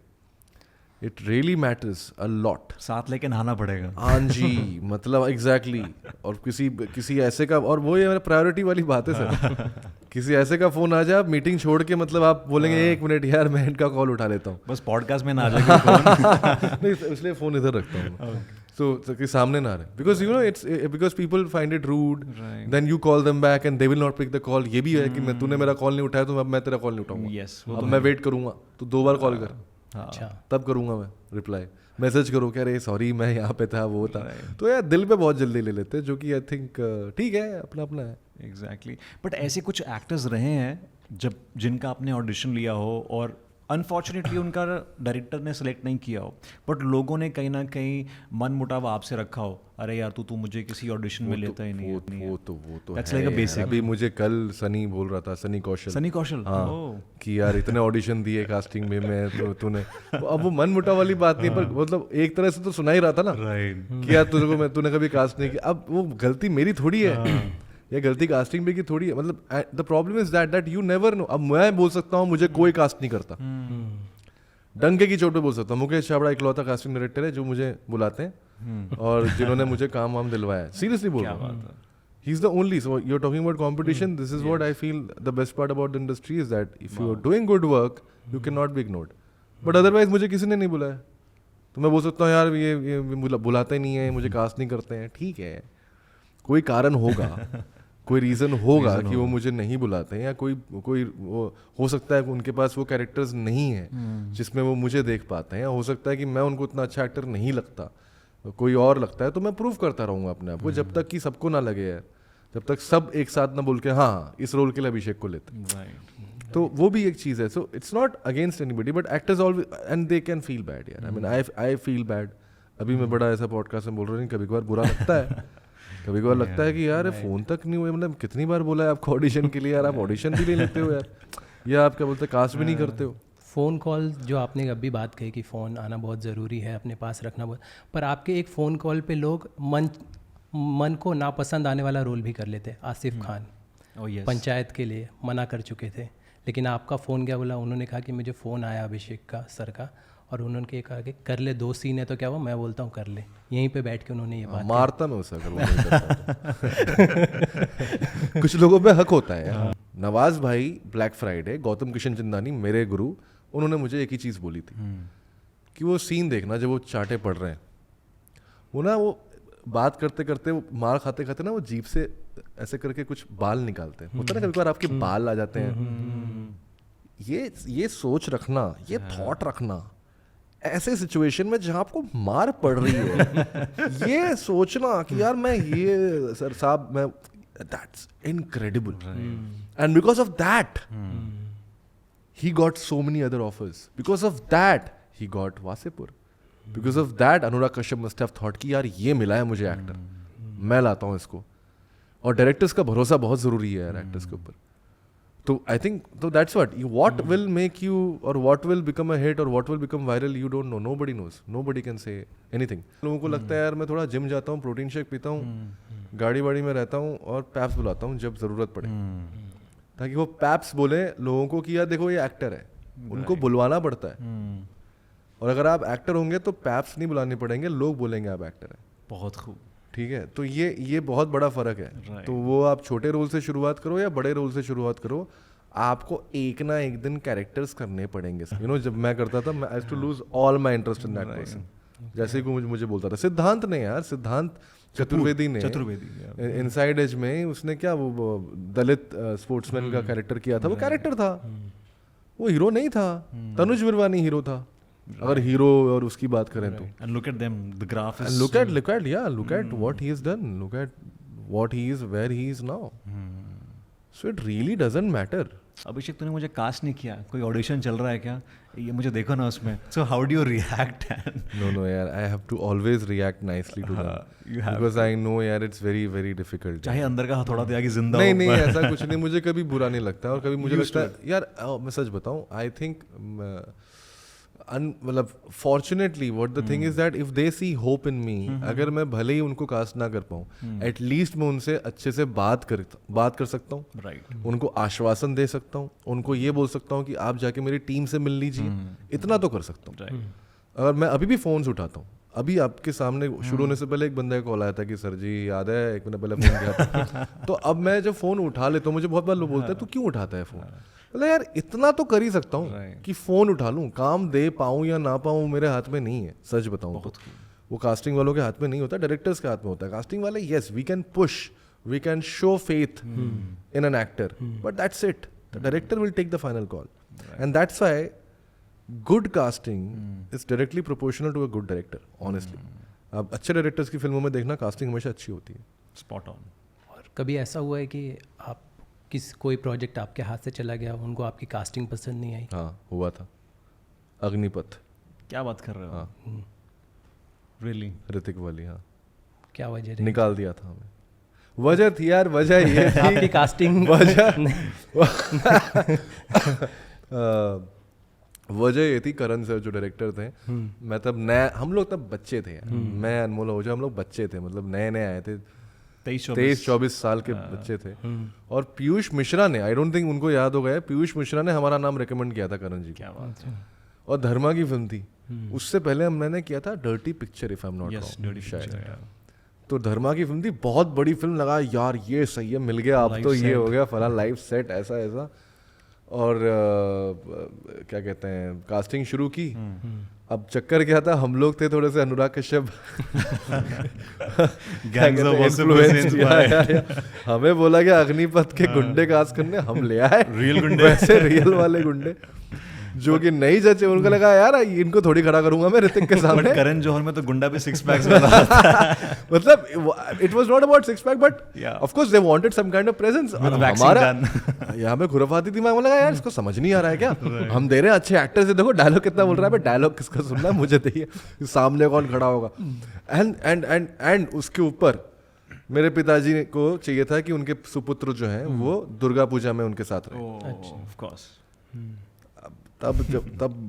It really matters a lot. साथ लेके नहाना पड़ेगा. हाँ जी. मतलब एग्जैक्टली. और किसी ऐसे का, और वो ये मेरा प्रायोरिटी वाली बात है सर. किसी ऐसे का फोन आ जाए, आप मीटिंग छोड़ के मतलब आप बोलेंगे 1 मिनट यार मैं इनका कॉल उठा लेता हूँ. बस पॉडकास्ट में ना आ जाएगा. नहीं इसलिए फ़ोन इधर रखता हूँ. So कि सामने ना रहे. Because you know it's because people find it rude. Right. Then you call them back and they will not pick the call. ये भी है कि मैं तूने मेरा कॉल नहीं उठाया तो अब मैं तेरा कॉल नहीं उठाऊंगा. Yes, अब मैं वेट करूंगा. तू 2 बार कॉल कर. अच्छा. तब करूंगा मैं रिप्लाई. मैसेज करो क्या रे सॉरी मैं यहाँ पे था वो था. तो यार दिल पे बहुत जल्दी ले लेते हैं, जो कि आई थिंक ठीक है, अपना अपना है. एग्जैक्टली. बट ऐसे कुछ एक्टर्स रहे हैं जब जिनका आपने ऑडिशन लिया हो और अनफॉर्चुनेटली उनका डायरेक्टर ने सेलेक्ट नहीं किया हो, बट लोगों ने कहीं ना कहीं मन मुटाव आपसे रखा हो, अरे यार तू मुझे किसी ऑडिशन में लेता ही नहीं. वो तो That's है like a यार. basic. अभी मुझे कल सनी बोल रहा था, सनी कौशल. हाँ. कि यार इतने ऑडिशन दिए कास्टिंग में मैं तो तूने. अब वो मन मुटाव वाली बात नहीं, पर मतलब एक तरह से तो सुना ही रहा था ना. राइट. कि यार तूने कभी कास्ट नहीं किया. अब वो गलती मेरी थोड़ी है. ये गलती कास्टिंग भी की थोड़ी है. मतलब the problem is that you never know. अब मैं बोल सकता हूँ मुझे कोई कास्ट नहीं करता, डंके की चोट पे बोल सकता हूँ. मुकेश छाबड़ा इकलौता कास्टिंग डायरेक्टर है जो मुझे बुलाते हैं और जिन्होंने मुझे काम वाम दिलवाया है. सीरियसली बोल रहा हूँ. He is the only. So you are talking about competition. This is what I feel the best part about the industry is that if you are doing good work you can not be ignored. But otherwise मुझे किसी ने नहीं बुलाया तो मैं बोल सकता हूँ यार ये बुलाते नहीं है, मुझे कास्ट नहीं करते हैं. ठीक है, कोई कारण होगा, कोई रीज़न होगा कि वो मुझे नहीं बुलाते हैं, या कोई वो हो सकता है उनके पास वो कैरेक्टर्स नहीं है जिसमें वो मुझे देख पाते हैं, या हो सकता है कि मैं उनको उतना अच्छा एक्टर नहीं लगता, कोई और लगता है. तो मैं प्रूव करता रहूँगा अपने आप को जब तक कि सबको ना लगे यार, जब तक सब एक साथ ना बोल के हाँ इस रोल के लिए अभिषेक को लेते. तो वो भी एक चीज़ है. So it's not against anybody but actors always and they can feel bad यार. I mean I feel bad. अभी मैं बड़ा ऐसा पॉडकास्ट में बोल रहा हूँ, कभी कभार बुरा लगता है, कभी कभार लगता है कि यार फ़ोन तक नहीं हुए. मतलब कितनी बार बोला है आपको ऑडिशन के लिए, यार आप ऑडिशन भी ले लेते हो यार, या आप क्या बोलते हैं कास्ट भी नहीं करते हो. फ़ोन कॉल जो आपने अभी बात कही कि फ़ोन आना बहुत ज़रूरी है, अपने पास रखना बहुत, पर आपके एक फ़ोन कॉल पे लोग मन को नापसंद आने वाला रोल भी कर लेते. आसिफ खान पंचायत के लिए मना कर चुके थे, लेकिन आपका फ़ोन क्या बोला, उन्होंने कहा कि मुझे फ़ोन आया अभिषेक का सर का, और उन्होंने कहा कि कर ले 2 सीन है तो क्या हुआ, मैं बोलता हूँ कर ले. यहीं पे बैठ के उन्होंने ये बात मारता मैं उसे अगर वो नहीं करता. कुछ लोगों पे हक होता है यार. नवाज भाई ब्लैक फ्राइडे, गौतम किशन चंदानी मेरे गुरु, उन्होंने मुझे एक ही चीज़ बोली थी कि वो सीन देखना जब वो चाटे पड़ रहे हैं, वो ना वो बात करते करते वो मार खाते खाते ना वो जीभ से ऐसे करके कुछ बाल निकालते हैं. होता है ना कभी बार आपके बाल आ जाते हैं. ये सोच रखना, ये थॉट रखना ऐसे सिचुएशन में जहां आपको मार पड़ रही है, ये सोचना कि यार मैं ये सर साहब मैं, that's incredible. And because of that he got so many other offers. Because of that, he got Wasipur. Because of that, Anurag Kashyap must have thought कि यार ये मिला है मुझे एक्टर, मैं लाता हूँ इसको. और डायरेक्टर्स का भरोसा बहुत ज़रूरी है यार एक्टर्स के ऊपर. तो आई थिंक तो that's what will make you और what will become a hit और what will become viral, you don't know. Nobody knows, nobody can say anything. लोगों को लगता है यार मैं थोड़ा जिम जाता हूँ, प्रोटीन शेक पीता हूँ, गाड़ी वाड़ी में रहता हूँ और पैप्स बुलाता हूँ जब ज़रूरत पड़े, ताकि वो पैप्स बोले लोगों को कि यार देखो ये एक्टर है. उनको बुलवाना पड़ता है. और अगर आप एक्टर होंगे तो पैप्स नहीं बुलाने पड़ेंगे, लोग बोलेंगे आप एक्टर हैं. बहुत खूब. ठीक है, तो ये बहुत बड़ा फ़र्क है. तो वो आप छोटे रोल से शुरुआत करो या बड़े रोल से शुरुआत करो, आपको एक ना एक दिन कैरेक्टर्स करने पड़ेंगे. जब मैं करता था, I too lose all my interest in that person. जैसे कि मुझे बोलता था सिद्धांत ने, यार सिद्धांत चतुर्वेदी ने इनसाइड एज में उसने क्या वो दलित स्पोर्ट्समैन का कैरेक्टर किया था. वो कैरेक्टर था, वो हीरो नहीं था. तनुज विरवानी हीरो था अगर हीरो और उसकी बात करें तो. And look at them, the graph is. Look at what he has done. Look at what he is, where he is now. So it really doesn't matter. अभिषेक, तूने मुझे कास्ट नहीं किया, कोई ऑडिशन चल रहा है क्या? ये मुझे देखो ना उसमें. So how do you react? No, yaar, I have to always react nicely to them. You have because I know यार it's very very difficult. चाहे अंदर का हथौड़ा दे आगे जिंदा हो. नहीं ऐसा कुछ नहीं. मुझे कभी बुरा नहीं लगता और कभी मुझे लगता है यार, मैं सच बताऊं, आई थिंक मतलब fortunately what the thing is that if they see hope in me, अगर मैं भले ही उनको कास्ट ना कर पाऊँ, एटलीस्ट मैं उनसे अच्छे से बात कर सकता हूँ. राइट. उनको आश्वासन दे सकता हूँ, उनको ये बोल सकता हूँ कि आप जाके मेरी टीम से मिल लीजिए. इतना तो कर सकता हूँ. अगर मैं अभी भी फोन उठाता हूँ, अभी आपके सामने शुरू होने से पहले एक बंदे का कॉल आया था कि सर जी याद है एक महीने पहले फोन किया था. तो अब मैं जब फोन उठा लेता हूँ, मुझे बहुत बार लोग बोलते हैं तू क्यों उठाता है फोन. मतलब यार इतना तो कर ही सकता हूँ कि फ़ोन उठा लूँ. काम दे पाऊँ या ना पाऊँ मेरे हाथ में नहीं है, सच बताऊँ तो. वो कास्टिंग वालों के हाथ में नहीं होता, डायरेक्टर्स के हाथ में होता है. कास्टिंग वाले yes we can push, we can show faith in an actor, but that's it. The director will take the final call. And that's why good casting is directly proportional to a good director. Honestly आप अच्छे directors की फिल्मों में देखना, casting हमेशा अच्छी होती है. Spot on. और कभी ऐसा हुआ है कि आप कोई प्रोजेक्ट आपके हाथ से चला गया, उनको आपकी कास्टिंग पसंद नहीं आई? हाँ हुआ था. अग्निपथ. क्या बात कर रहे हो? हाँ. रियली? ऋतिक वाली. हाँ. क्या वजह रही? निकाल दिया था हमें. वजह थी यार, वजह ये थी आपकी कास्टिंग वजह ये थी, करण सर जो डायरेक्टर थे, मैं तब नया, हम लोग तब बच्चे थे यार. मैं अनमोल ओझा, हम लोग बच्चे थे, मतलब नए आए थे, 23-24 साल के बच्चे थे. और पीयूष मिश्रा ने, आई डोंट थिंक उनको याद हो गया, पीयूष मिश्रा ने हमारा नाम रिकमेंड किया था करण जी. क्या बात है. और धर्मा की फिल्म थी. उससे पहले मैंने किया था dirty picture, if I am not wrong शायद. तो धर्मा की फिल्म थी, बहुत बड़ी फिल्म. लगा यार ये सही है, मिल गया अब तो, ये हो गया फला लाइफ सेट, ऐसा. और क्या कहते हैं, कास्टिंग शुरू की. अब चक्कर क्या था, हम लोग थे थोड़े से अनुराग कश्यप हमें बोला गया अग्निपथ के गुंडे कास्ट करने, हम ले आए रियल गुंडे, वैसे रियल वाले गुंडे जो कि नहीं जचे. उनको लगा यार इनको थोड़ी खड़ा करूंगा मैं ऋतिक के सामने. करण जौहर में तो गुंडा भी 6 पैक्स में था. मतलब it was not about 6 pack, but of course they wanted some kind of presence. हमारा यहाँ पे खुराफाती दिमाग में लगा यार इसको समझ नहीं आ रहा है क्या, हम दे रहे हैं अच्छे एक्टर से, देखो डायलॉग कितना बोल रहा है, डायलॉग किसका सुनना है मुझे चाहिए, सामने कौन खड़ा होगा. एंड उसके ऊपर मेरे पिताजी को चाहिए था कि उनके सुपुत्र जो हैं वो दुर्गा पूजा में उनके साथ रहे. Of course. तब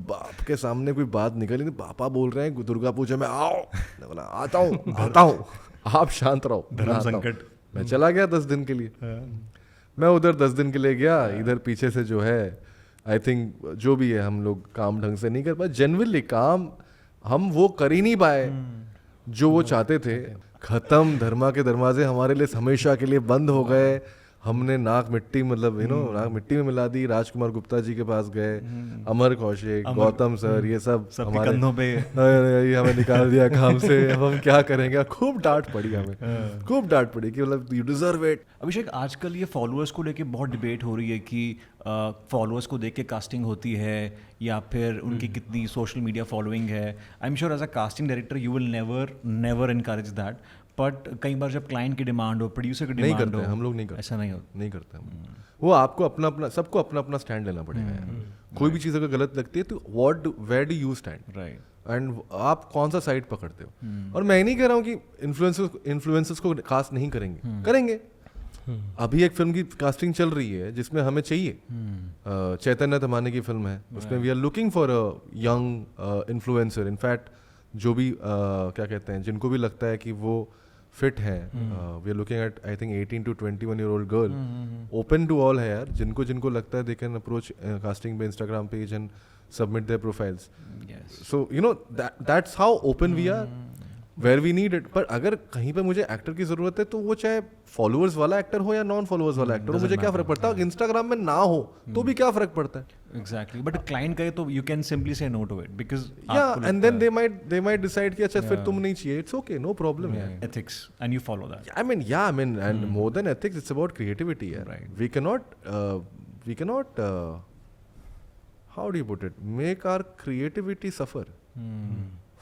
बाप के सामने कोई बात निकली नहीं, पापा बोल रहे हैं दुर्गा पूजा में आओ, बोला आता हूँ आप शांत रहो. धर्म संकट. मैं चला गया 10 दिन के लिए. मैं उधर 10 दिन के लिए गया, इधर पीछे से जो है आई थिंक जो भी है हम लोग काम ढंग से नहीं कर पाए. जेन्युइनली काम हम वो कर ही नहीं पाए जो वो चाहते थे. खत्म. धर्मा के दरवाजे हमारे लिए हमेशा के लिए बंद हो गए. हमने नाक मिट्टी नाक मिट्टी में मिला दी. राजकुमार गुप्ता जी के पास गए, अमर कौशिक, गौतम सर, ये सब हमारे कंधों पे ये हमें निकाल दिया काम से. अब हम क्या करेंगे. खूब डांट पड़ी हमें, खूब डांट पड़ी कि मतलब यू डिजर्व इट. अभिषेक, आजकल ये फॉलोअर्स को लेके बहुत डिबेट हो रही है कि फॉलोअर्स को देख के कास्टिंग होती है या फिर उनकी कितनी सोशल मीडिया फॉलोइंग है. I am sure as a casting director you will never encourage that, but कई बार जब क्लाइंट की डिमांड हो, प्रोड्यूसर की डिमांड हो, नहीं करते हम लोग, नहीं करते, ऐसा नहीं होता. नहीं करते हम. वो आपको अपना सबको अपना स्टैंड लेना पड़ेगा. कोई भी चीज़ अगर गलत लगती है तो where do you stand, right, and आप कौन सा साइड पकड़ते हो। और मैं नहीं कह रहा हूँ कि इन्फ्लुएंसर्स को कास्ट नहीं करेंगे, करेंगे। अभी एक फिल्म की कास्टिंग चल रही है जिसमें हमें चाहिए, चैतन्य तमाने की फिल्म है, उसमें we are looking for a young influencer. In fact जो भी क्या कहते हैं, जिनको भी लगता है कि वो फिट है, we are looking at I think 18 to 21 year old girl, open to all है यार। जिनको लगता है दे कैन अप्रोच कास्टिंग पे Instagram page and submit their profiles. So you know that's how open we are where we need it. पर अगर कहीं पे मुझे एक्टर की जरूरत है तो वो चाहे फॉलोअर्स वाला एक्टर हो या नॉन फॉलोअर्स वाला एक्टर हो, मुझे क्या फर्क पड़ता है। इंस्टाग्राम में ना हो तो भी क्या फर्क पड़ता है। एग्जैक्टली, बट क्लाइंट कहे तो you can simply say no to it because and then they might decide कि अच्छा फिर तुम नहीं चाहिए, इट्स ओके, नो प्रॉब्लम यार। Ethics and you follow that. I mean, and more than ethics, it's about creativity. Yeah. Right. We cannot. How do you put it? Make our creativity suffer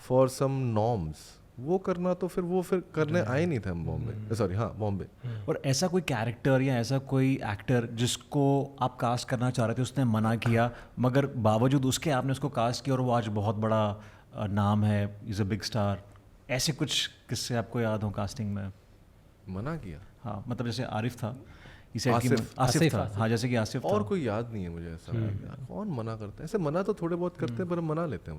for some norms. वो करना तो फिर करने आए नहीं थे हम बॉम्बे। और ऐसा कोई कैरेक्टर या ऐसा कोई एक्टर जिसको आप कास्ट करना चाह रहे थे, उसने मना किया, मगर बावजूद उसके आपने उसको कास्ट किया और वो आज बहुत बड़ा नाम है, इज़ अ बिग स्टार। ऐसे कुछ किस्से आपको याद हो कास्टिंग में? मना किया? हाँ, मतलब जैसे आरिफ था, आसिफ था, हाँ, जैसे कि आसिफ था। और कोई याद नहीं है मुझे ऐसा। कौन मना करता है ऐसे? मना तो थोड़े बहुत करते हैं पर हम मना लेते हैं।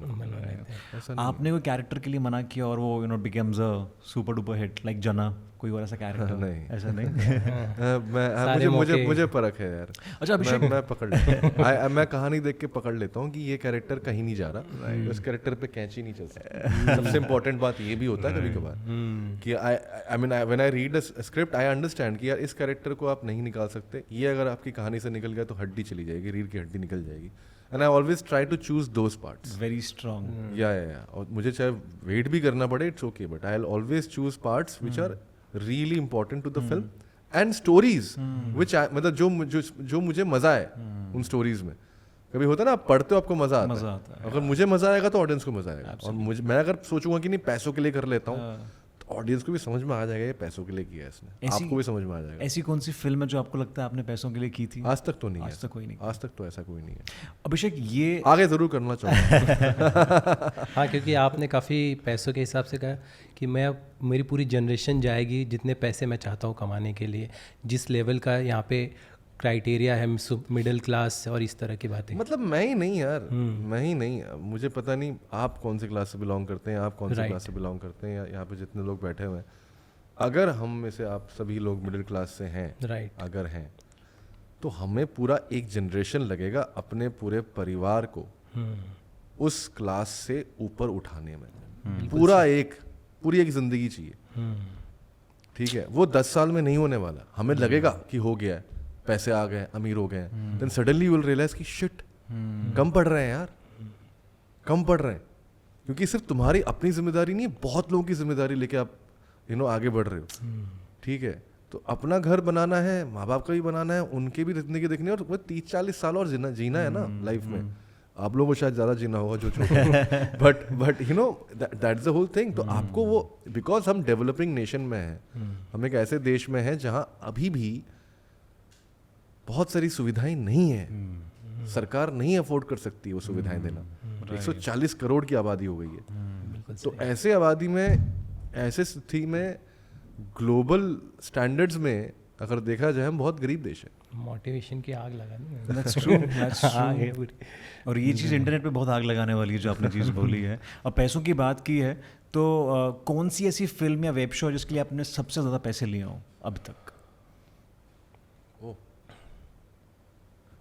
ऐसा आपने कोई कैरेक्टर के लिए मना किया और वो becomes a super duper hit, like जना, कोई और ऐसा कैरेक्टर? नहीं, ऐसा नहीं। मुझे परख है यार। अच्छा अभिषेक, मैं पकड़ लेता हूँ। मैं कहानी देख के पकड़ लेता हूँ कि ये कैरेक्टर कहीं नहीं जा रहा, इस कैरेक्टर पे कैंची नहीं चल सकती। सबसे इम्पोर्टेंट बात ये भी होता है कभी कभार कि I mean when I read a script I understand कि यार इस कैरेक्टर को आप नहीं निकाल सकते, ये अगर आपकी कहानी से निकल गया तो हड्डी चली जाएगी, रीढ़ की हड्डी निकल जाएगी। And I always try to choose those parts. Very strong. Yeah और मुझे चाहे वेट भी करना पड़े, it's okay, but I will always choose parts which are really important to the film and stories which मतलब जो मुझे मजा है उन स्टोरीज में। कभी होता है ना, आप पढ़ते हो आपको मजा आता है। अगर मुझे मजा आएगा तो ऑडियंस को मजा आएगा। और मैं अगर सोचूंगा कि नहीं पैसों के लिए कर लेता हूँ तो ऑडियंस को भी समझ में आ जाएगा ये पैसों के लिए किया है इसने, आपको भी समझ में आ जाएगा। ऐसी कौन सी फिल्म है जो आपको लगता है आपने पैसों के लिए की थी? आज तक तो नहीं है। आज तक कोई नहीं। आज तक तो ऐसा कोई नहीं है। अभिषेक, ये आगे जरूर करना चाहूँगा। हाँ, क्योंकि आपने काफ़ी पैसों के हिसाब से कहा कि मेरी पूरी जनरेशन जाएगी जितने पैसे मैं चाहता हूँ कमाने के लिए, जिस लेवल का यहाँ पे क्राइटेरिया है, मिडिल क्लास और इस तरह की बातें। मतलब मैं ही नहीं यार, मैं ही नहीं। मुझे पता नहीं आप कौन से क्लास से बिलोंग करते हैं, आप कौन से क्लास से बिलोंग करते हैं, या यहाँ पे जितने लोग बैठे हुए हैं, अगर हम में से आप सभी लोग मिडिल क्लास से हैं, अगर हैं, तो हमें पूरा एक जनरेशन लगेगा अपने पूरे परिवार को उस क्लास से ऊपर उठाने में। पूरी एक जिंदगी चाहिए, ठीक है? वो 10 साल में नहीं होने वाला। हमें लगेगा कि हो गया है, पैसे आ गए, अमीर हो गए, then suddenly you will realise कि शिट, कम पड़ रहे हैं यार, कम पड़ रहे हैं। क्योंकि सिर्फ तुम्हारी अपनी जिम्मेदारी नहीं है, बहुत लोगों की जिम्मेदारी लेके आप आगे बढ़ रहे हो, ठीक है? तो अपना घर बनाना है, माँ बाप का भी बनाना है, उनके भी जिंदगी देखनी है, और 30-40 साल और जीना है ना लाइफ में। आप लोगों को शायद ज़्यादा जीना होगा जो छोटे, but you know that's the whole thing. तो आपको वो, बिकॉज हम डेवलपिंग नेशन में हैं, हम एक ऐसे देश में हैं जहाँ अभी भी बहुत सारी सुविधाएं नहीं है, सरकार नहीं अफोर्ड कर सकती वो सुविधाएं देना। 140 करोड़ की आबादी हो गई है। तो ऐसे आबादी में, ऐसे स्थिति में, ग्लोबल स्टैंडर्ड्स में अगर देखा जाए, हम बहुत गरीब देश है। मोटिवेशन की आग लगानी। That's true, that's true. और ये चीज़ इंटरनेट पे बहुत आग लगाने वाली है जो आपने चीज़ बोली है। और पैसों की बात की है तो कौन सी ऐसी फिल्म या वेब शो जिसके लिए आपने सबसे ज़्यादा पैसे लिए हों अब तक?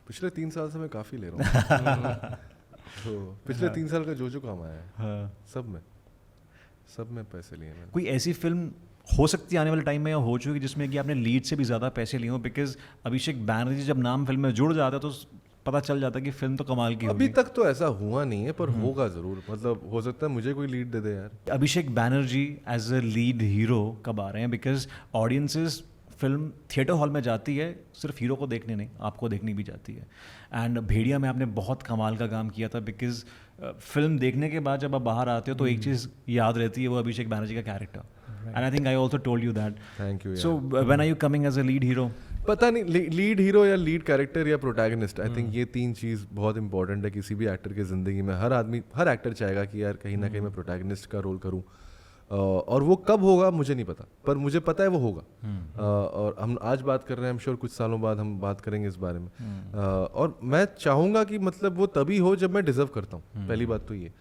पिछले 3 साल से मैं काफ़ी ले रहा हूँ। तो पिछले 3 साल का जो काम आया है, सब में पैसे लिए मैंने। कोई ऐसी फिल्म हो सकती है आने वाले टाइम में, या हो चुकी, जिसमें कि आपने लीड से भी ज़्यादा पैसे लिए हों? बिकॉज अभिषेक बैनर्जी जब नाम फिल्म में जुड़ जाता है तो पता चल जाता है कि फिल्म तो कमाल की होगी। अभी तक तो ऐसा हुआ नहीं है, पर होगा ज़रूर। मतलब हो सकता है मुझे कोई लीड दे दे यार। Abhishek Banerjee as a lead hero कब आ रहे हैं? Because audiences film theatre hall में जाती है सिर्फ हीरो को देखने नहीं, आपको देखनी भी जाती है। एंड भेड़िया में आपने बहुत कमाल का काम किया था, बिकॉज फिल्म देखने के बाद जब आप बाहर आते हो तो एक चीज़ याद रहती है, वो अभिषेक बैनर्जी का character. And I think I also told you that. Thank you. So when are you coming as a lead hero? पता नहीं लीड हीरो या लीड कैरेक्टर या प्रोटैगनिस्ट, आई थिंक ये तीन चीज़ बहुत इंपॉर्टेंट है किसी भी एक्टर की ज़िंदगी में. हर एक्टर चाहेगा कि यार कहीं ना कहीं मैं प्रोटैगनिस्ट का रोल करूं, और वो कब होगा मुझे नहीं पता, पर मुझे पता है वो होगा. और हम आज बात कर रहे हैं, I'm sure कुछ सालों बाद हम बात करेंगे इस बारे में. और मैं चाहूँगा कि मतलब वो तभी हो जब मैं डिजर्व करता हूँ. पहली बात तो ये.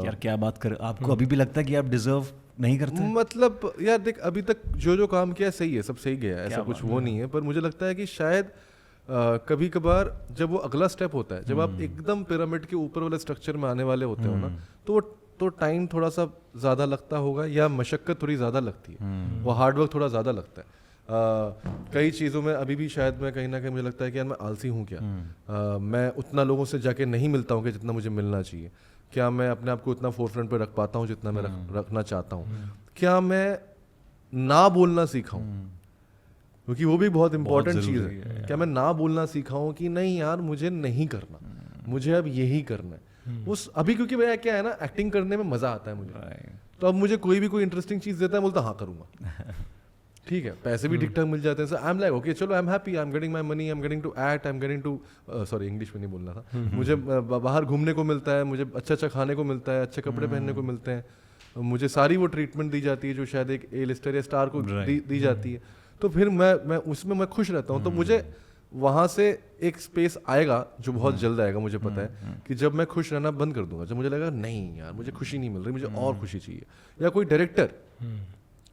यार क्या बात कर, आपको अभी भी लगता है कि आप डिजर्व नहीं करते? मतलब यार देख, अभी तक जो काम किया सही है, सब सही गया है, ऐसा कुछ वो नहीं है. पर मुझे लगता है कि शायद कभी कभार जब वो अगला स्टेप होता है, जब आप एकदम पिरामिड के ऊपर वाले स्ट्रक्चर में आने वाले होते हो ना, तो टाइम थोड़ा सा ज़्यादा लगता होगा, या मशक्क़त थोड़ी ज़्यादा लगती है, वो हार्डवर्क थोड़ा ज़्यादा लगता है. कई चीज़ों में अभी भी शायद मैं कहीं ना कहीं मुझे लगता है कि यार मैं आलसी हूँ क्या, मैं उतना लोगों से जाके नहीं मिलता हूँ कि जितना मुझे मिलना चाहिए. क्या मैं अपने आप को उतना फोरफ्रंट पे रख पाता हूँ जितना मैं रखना चाहता हूँ. क्या मैं ना बोलना सीखा हूँ, क्योंकि वो भी बहुत इंपॉर्टेंट चीज़ है. क्या मैं ना बोलना सीखा हूँ कि नहीं यार मुझे नहीं करना, मुझे अब यही करना है. उस अभी क्योंकि भैया क्या है ना, एक्टिंग करने में मज़ा आता है मुझे, तो अब मुझे कोई इंटरेस्टिंग चीज़ देता है, बोलता हाँ करूँगा. ठीक है, पैसे भी ठीक ठाक मिल जाते हैं, so I am like okay चलो, I am happy, I am getting my money, I am getting to act, I am getting to sorry English में नहीं बोलना था. मुझे बाहर घूमने को मिलता है, मुझे अच्छा खाने को मिलता है, अच्छे कपड़े पहनने को मिलते हैं, मुझे सारी वो ट्रीटमेंट दी जाती है जो शायद एक ए लिस्टर या स्टार को दी जाती है. तो फिर मैं उसमें मैं खुश रहता हूँ. तो मुझे वहाँ से एक स्पेस आएगा जो बहुत जल्द आएगा, मुझे पता है कि जब मैं खुश रहना बंद कर दूंगा, जब मुझे लगेगा नहीं यार मुझे खुशी नहीं मिल रही, मुझे और खुशी चाहिए. या कोई डायरेक्टर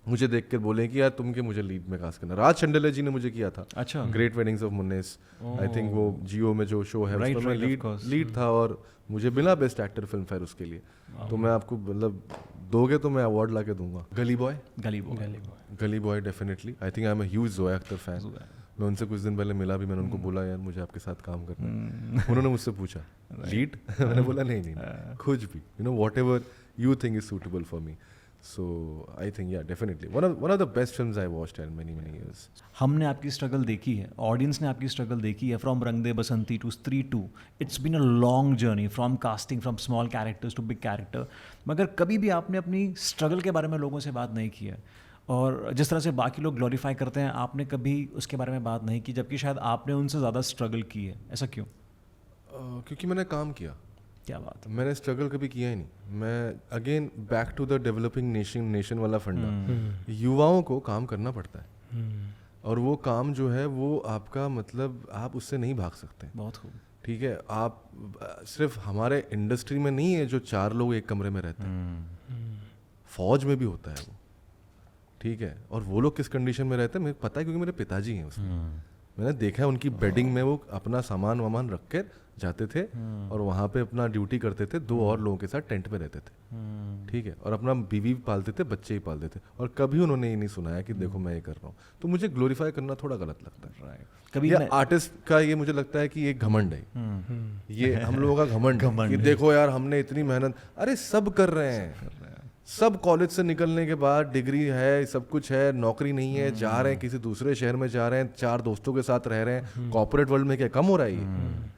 मुझे देख कर बोले कि यार तुम के मुझे लीड में कास्ट करना. राज चंडेले जी ने मुझे किया था. अच्छा. Great weddings of Munnes, I think वो जियो में जो शो है उसमें मैं लीड था, और मुझे मिला बेस्ट एक्टर फिल्म फेयर उसके लिए. तो मैं आपको मतलब दोगे तो मैं अवार्ड ला के दूंगा. गली boy definitely. I think I am a huge Zoya Akhtar fan. मैं उनसे कुछ दिन पहले मिला भी, मैंने उनको बोला यार मुझे आपके साथ काम करना है. उन्होंने मुझसे पूछा लीड, मैंने बोला नहीं कुछ भी, you know what ever you think is suitable for me. So I think yeah definitely one of the best films I watched in many years. हमने आपकी स्ट्रगल देखी है, ऑडियंस ने आपकी स्ट्रगल देखी है, फ्रॉम रंग दे बसंती two Stree 2. It's been a long journey from casting from small characters to big character. मगर कभी भी आपने अपनी स्ट्रगल के बारे में लोगों से बात नहीं की है, और जिस तरह से बाकी लोग ग्लोरीफाई करते हैं आपने कभी उसके बारे में बात नहीं की, जबकि शायद आपने उनसे ज़्यादा स्ट्रगल की है. ऐसा क्यों? क्योंकि मैंने काम किया. क्या बात है. मैंने स्ट्रगल कभी किया ही नहीं. मैं again back to the developing nation वाला फंडा. युवाओं को काम करना पड़ता है, और वो काम जो है वो आपका मतलब आप उससे नहीं भाग सकते. बहुत खूब. ठीक है, आप सिर्फ हमारे इंडस्ट्री में नहीं है जो 4 लोग एक कमरे में रहते हैं, फौज में भी होता है वो. ठीक है, और वो लोग किस कंडीशन में रहते हैं मुझे पता है, क्योंकि मेरे पिताजी हैं उसमें. मैंने देखा है उनकी बेडिंग में वो अपना सामान वामान रख कर जाते थे, और वहाँ पे अपना ड्यूटी करते थे. 2 और लोगों के साथ टेंट में रहते थे. ठीक है, और अपना बीवी पालते थे, बच्चे ही पालते थे, और कभी उन्होंने ये नहीं सुनाया कि देखो मैं ये कर रहा हूँ. तो मुझे ग्लोरीफाई करना थोड़ा गलत लगता है. कभी आर्टिस्ट का ये मुझे लगता है कि एक घमंड है. ये हम लोगों का घमंड कि देखो यार हमने इतनी मेहनत. अरे सब कर रहे हैं, सब कॉलेज से निकलने के बाद डिग्री है, सब कुछ है, नौकरी नहीं है, जा रहे हैं किसी दूसरे शहर में, जा रहे हैं 4 दोस्तों के साथ रह रहे हैं. कॉर्पोरेट वर्ल्ड में क्या कम हो रहा है ये?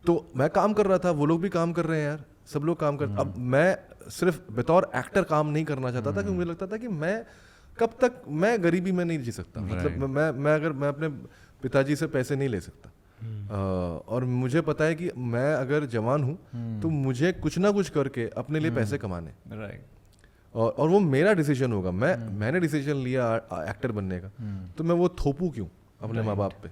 तो मैं काम कर रहा था, वो लोग भी काम कर रहे हैं यार, सब लोग काम कर. अब मैं सिर्फ बतौर एक्टर काम नहीं करना चाहता था, क्योंकि मुझे लगता था कि मैं कब तक मैं गरीबी में नहीं जी सकता. मतलब मैं अपने पिताजी से पैसे नहीं ले सकता. और मुझे पता है कि मैं अगर जवान हूँ तो मुझे कुछ ना कुछ करके अपने लिए पैसे कमाने. और वो मेरा डिसीजन होगा. मैंने डिसीजन लिया एक्टर बनने का, तो मैं वो थोपू क्यों अपने माँ बाप पे.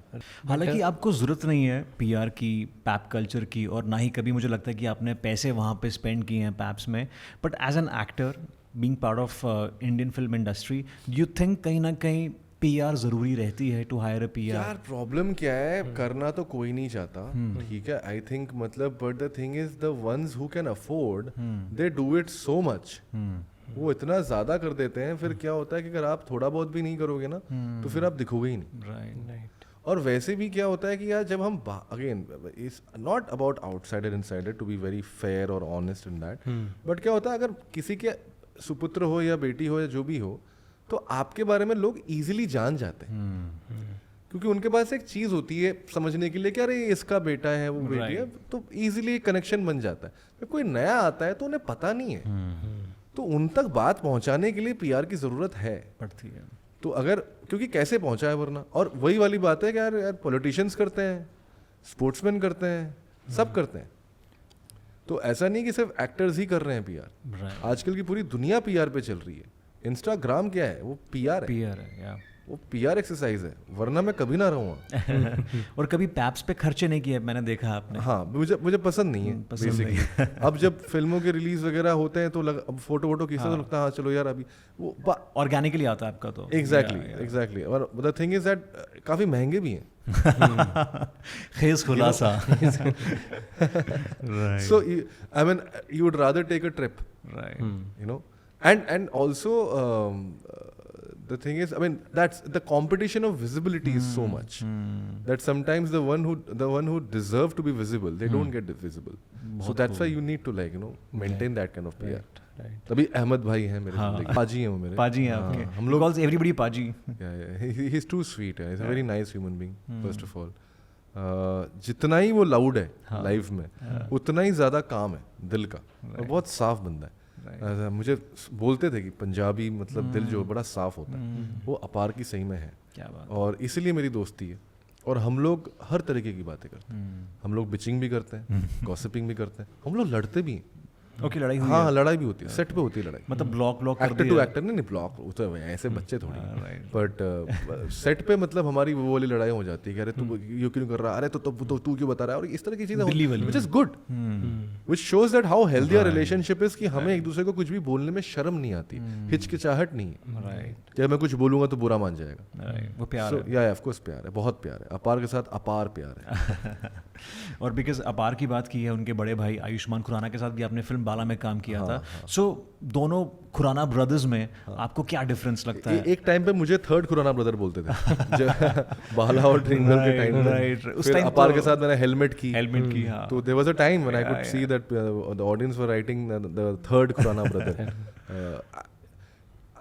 हालांकि आपको ज़रूरत नहीं है पीआर की, पैप कल्चर की, और ना ही कभी मुझे लगता है कि आपने पैसे वहाँ पे स्पेंड किए हैं पैप्स में. But as an actor being part of Indian film industry, do you think कहीं ना कहीं पीआर ज़रूरी रहती है टू हायर अ पीआर? यार प्रॉब्लम क्या है, करना तो कोई नहीं चाहता. ठीक है, आई थिंक मतलब but the thing is the ones who can afford they do it so much. वो इतना ज्यादा कर देते हैं, फिर क्या होता है कि अगर आप थोड़ा बहुत भी नहीं करोगे ना तो फिर आप दिखोगे ही नहीं. राइट. और वैसे भी क्या होता है कि यार जब हम again it's not about outsider insider to be very fair और ऑनेस्ट इन दैट. बट क्या होता है अगर किसी के सुपुत्र हो या बेटी हो या जो भी हो, तो आपके बारे में लोग इजीली जान जाते हैं. क्योंकि उनके पास एक चीज होती है समझने के लिए कि अरे इसका बेटा है, वो बेटी है, तो इजीली कनेक्शन बन जाता है. जब कोई नया आता है तो उन्हें पता नहीं है, तो उन तक बात पहुंचाने के लिए पीआर की जरूरत है, पड़ती है. तो अगर क्योंकि कैसे पहुंचा है वरना, और वही वाली बात है कि यार पॉलिटिशियंस करते हैं, स्पोर्ट्समैन करते हैं, सब करते हैं। तो ऐसा नहीं कि सिर्फ एक्टर्स ही कर रहे हैं पीआर, आजकल की पूरी दुनिया पीआर पे चल रही है। इंस्टाग्राम क्या है, वो पीआर है, पीआर है या वो पीआर एक्सरसाइज है, वरना मैं कभी ना रहूँगा। और कभी पैप्स पे खर्चे नहीं किए, मैंने देखा आपने। हाँ, मुझे पसंद नहीं है बेसिकली। अब जब फिल्मों के रिलीज वगैरह होते हैं तो अब फोटो वोटो खींचते तो लगता है हाँ चलो यार अभी वो ऑर्गेनिकली आता है आपका तो। एग्जैक्टली और द थिंग इज दैट काफ़ी महंगे भी हैं। खेस खुलासा। So I mean you would rather take a trip, right. you know, and also the thing is, I mean, that's the competition of visibility is so much that sometimes the one who deserve to be visible, they don't get visible. So that's why you need to like, you know, maintain that kind of PR. तभी अहमद भाई हैं मेरे जिंदगी, पाजी हैं वो मेरे, पाजी हैं आपके, हम लोग because everybody पाजी। he's too sweet, he's a very nice human being first of all. जितना ही वो लाउड है लाइफ में, उतना ही ज़्यादा काम है दिल का, और बहुत साफ बंदा है। मुझे बोलते थे कि पंजाबी मतलब दिल जो बड़ा साफ होता है, वो अपार की सही में है। क्या बात। और इसीलिए मेरी दोस्ती है। और हम लोग हर तरीके की बातें करते हैं, हम लोग बिचिंग भी करते हैं, गॉसिपिंग भी करते हैं, हम लोग लड़ते भी हैं। ओके, लड़ाई हुई हाँ, है? लड़ाई भी होती है, सेट पे होती है लड़ाई, मतलब ब्लॉक एक्टर टू एक्टर नहीं, ब्लॉक तो ऐसे बच्चे थोड़ी, बट सेट पे मतलब हमारी वो वाली लड़ाई हो जाती है कि अरे तू ये क्यों कर रहा है, अरे तो तू क्यों बता रहा है, और इस तरह की चीजें, which is good, which shows that how healthy our relationship is, कि हमें एक दूसरे को कुछ भी बोलने में शर्म नहीं आती, हिचकिचाहट नहीं है। राइट, जब मैं कुछ बोलूंगा तो बुरा मान जाएगा। वो प्यार है। या ऑफ कोर्स प्यार है, बहुत प्यार है, अपार के साथ अपार प्यार है। और बिकॉज अपार की बात की है, उनके बड़े भाई आयुष्मान खुराना के साथ भी आपने फिल्म बाला में काम किया था। सो दोनों खुराना ब्रदर्स में आपको क्या डिफरेंस लगता है? एक टाइम पे मुझे थर्ड खुराना ब्रदर बोलते थे बाला और ड्रिंगल के टाइम पे। उस फिर टाइम अपार के साथ मैंने हेलमेट की, की, हाँ। तो there was a time when I could see that the audience were writing the third Khurana brother.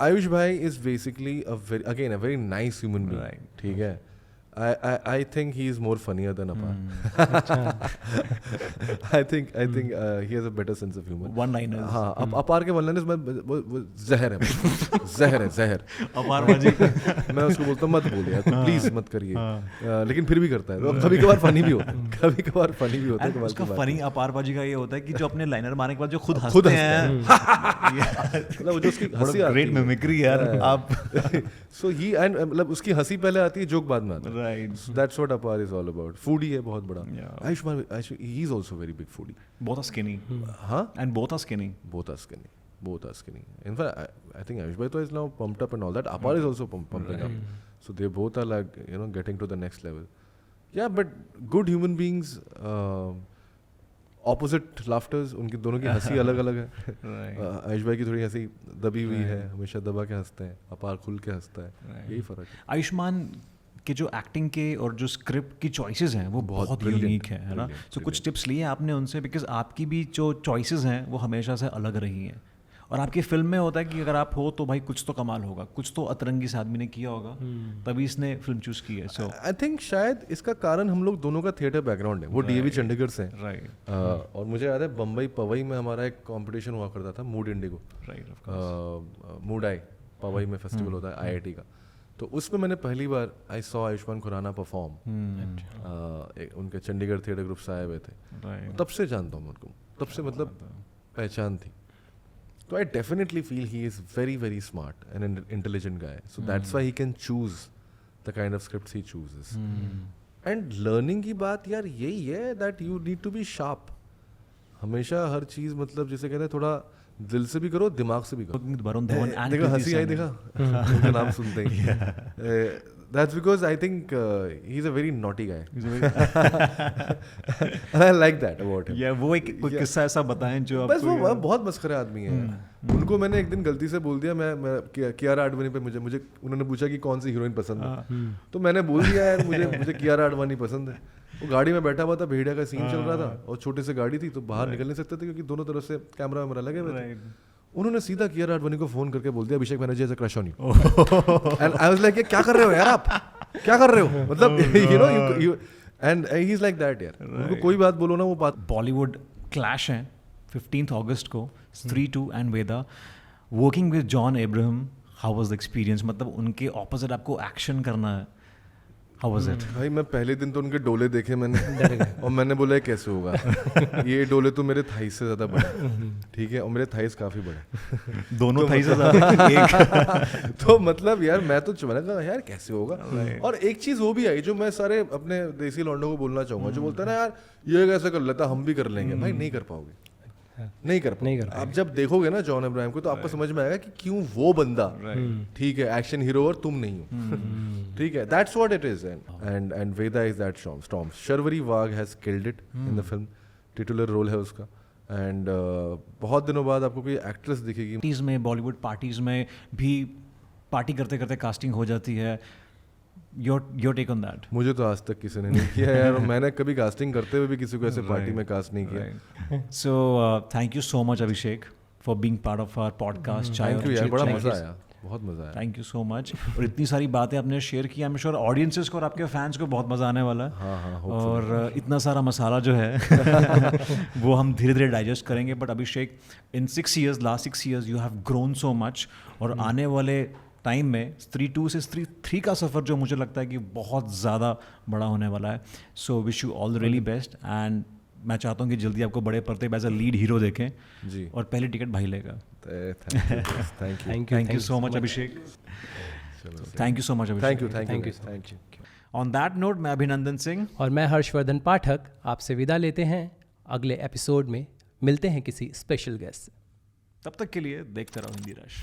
Ayush भाई is basically a very nice human being, ठीक है। I think he is more funnier than Apar. I think he has a better sense of humor. One-liners. हाँ, अपार के one-liners वो जहर है, जहर। अपार बाजी। मैं उसको बोलता हूँ मत बोलिए यार, प्लीज मत करिए, लेकिन फिर भी करता है। तो कभी कभार फनी भी होता है, उसका फनी अपार बाजी का ये होता है कि जो अपने लाइनर मारने के बाद जो खुद हंसते हैं, मतलब जो उसकी हंसी आती है, ग्रेट मिमिक्री यार आप। So he and मतलब उसकी हंसी पहले आती है, जोक बाद में आता है। Right. So that's what Apar is all about. Foodie है बहुत बड़ा। Yeah. Ayushman, he is also very big foodie. Both are skinny. हाँ? And both are skinny. Both are skinny. In fact, I think Ayush bhai to is now pumped up and all that. Apar is also pumping up. So they both are like, you know, getting to the next level. Yeah, but good human beings, opposite laughters, उनकी दोनों की हंसी अलग अलग है। आयुष भाई की थोड़ी हंसी दबी हुई है, हमेशा दबा के हंसते हैं, अपार खुल के हंसता है, यही फर्क है। आयुष्मान के जो एक्टिंग के और जो स्क्रिप्ट की चॉइसेस हैं वो बहुत यूनिक है ना। सो कुछ टिप्स लिए आपने उनसे, बिकॉज आपकी भी जो चॉइसेस हैं वो हमेशा से अलग रही हैं, और आपकी फिल्म में होता है कि अगर आप हो तो भाई कुछ तो कमाल होगा, कुछ तो अतरंगी से आदमी ने किया होगा, तभी इसने फिल्म चूज की है। सो आई थिंक शायद इसका कारण हम लोग दोनों का थिएटर बैकग्राउंड है, वो डीएवी चंडीगढ़ से है। राइट। और मुझे याद है बम्बई पवई में हमारा एक कंपटीशन हुआ करता था, Mood Indigo, right, Mood I Powai में फेस्टिवल होता है आईआईटी का। तो उसमें मैंने पहली बार I saw Ayushmann Khurana perform, उनके चंडीगढ़ थिएटर ग्रुप से आए हुए थे, तब से जानता हूँ उनको, तब से मतलब पहचान थी। So I definitely feel he is very, very smart and an intelligent guy. So that's why he can choose the kind of scripts he chooses. And learning की बात यार यही है that you need to be sharp. हमेशा हर चीज़ मतलब जैसे कहते हैं थोड़ा दिल से भी करो, दिमाग से भी करो। देखा हंसी आई, देखा उनका नाम सुनते ही। That's because I think he's a very naughty guy. And I like that about him. Yeah, वो एक कोई किस्सा ऐसा बताएं जो बस वो बहुत मस्खरा आदमी है। उनको मैंने एक दिन गलती से बोल दिया, मैं कियारा आडवाणी पे मुझे उन्होंने पूछा कि कौन सी हीरोइन पसंद है, तो मैंने बोल दिया यार मुझे कियारा आडवाणी पसंद है। वो गाड़ी में बैठा हुआ था, भेड़िया का सीन चल रहा था और छोटे से गाड़ी थी तो बाहर निकल नहीं सकते थे क्योंकि दोनों तरफ से कैमरा वैमरा लगे हुए थे। उन्होंने सीधा कियारा आडवाणी को फोन करके बोल दिया अभिषेक बनर्जी ऐसा crush on you. And I was like क्या कर रहे हो यार, आप क्या कर रहे हो, मतलब you know you and he is like that यार। उनको कोई बात बोलो ना वो बात। बॉलीवुड क्लैश है 15 अगस्त को, स्त्री 2 and Veda, working with John Abraham, how was the experience, मतलब उनके ऑपोजिट आपको एक्शन करना है, हाउ वाज इट? भाई मैं पहले दिन तो उनके डोले देखे मैंने और मैंने बोला ये कैसे होगा, ये डोले तो मेरे थाइस से ज़्यादा बड़े, ठीक है, और मेरे थाइस काफ़ी बड़े दोनों थाई से ज़्यादा एक तो मतलब यार मैं तो मैंने कहा यार कैसे होगा। और एक चीज़ वो भी आई जो मैं सारे अपने देसी लौंडों को बोलना चाहूँगा, जो बोलता है ना यार ये कैसे कर लेता, हम भी कर लेंगे। भाई नहीं कर पाओगे, नहीं कर पाओगे। आप जब देखोगे ना जॉन अब्राहम को तो आपको समझ में आएगा कि क्यों वो बंदा, ठीक है, एक्शन हीरो और तुम नहीं हो, ठीक है, that's what it is. And Veda is that storm. Sharvari Wagh has killed it in the film, titular role है उसका। एंड बहुत दिनों बाद आपको कोई एक्ट्रेस दिखेगी। पार्टीज़ में, बॉलीवुड पार्टीज़ में भी पार्टी करते करते कास्टिंग हो जाती है। Your take on that? मुझे तो आज तक किसी ने नहीं किया यार, मैंने कभी कास्टिंग करते हुए भी किसी को ऐसे पार्टी में कास्ट नहीं किया। So thank you so much Abhishek for being part of our podcast chai thank और यू यार, चिट बड़ा चैट। मजा आया, बहुत मजा आया। Thank you so much. और इतनी सारी बातें आपने शेयर की, आई एम श्योर ऑडियंसेस को और आपके फैंस को बहुत मज़ा आने वाला है। हाँ, और इतना सारा मसाला जो है वो हम धीरे धीरे डाइजेस्ट करेंगे। But Abhishek, in 6 years, last 6 years you have grown so much, और आने वाले टाइम में स्त्री 2 से स्त्री 3 का सफ़र जो मुझे लगता है कि बहुत ज़्यादा बड़ा होने वाला है। So wish you all the really best, and मैं चाहता हूँ कि जल्दी आपको बड़े पर्दे पे एज अ लीड हीरो देखें जी। और पहली टिकट भाई लेगा। Thank thank you so much Abhishek. Thank you so much Abhishek. Thank you. On that note, मैं अभिनंदन सिंह और मैं हर्षवर्धन पाठक आपसे विदा लेते हैं। अगले एपिसोड में मिलते हैं किसी स्पेशल गेस्ट से। तब तक के लिए देखते रहो हिंदी रश।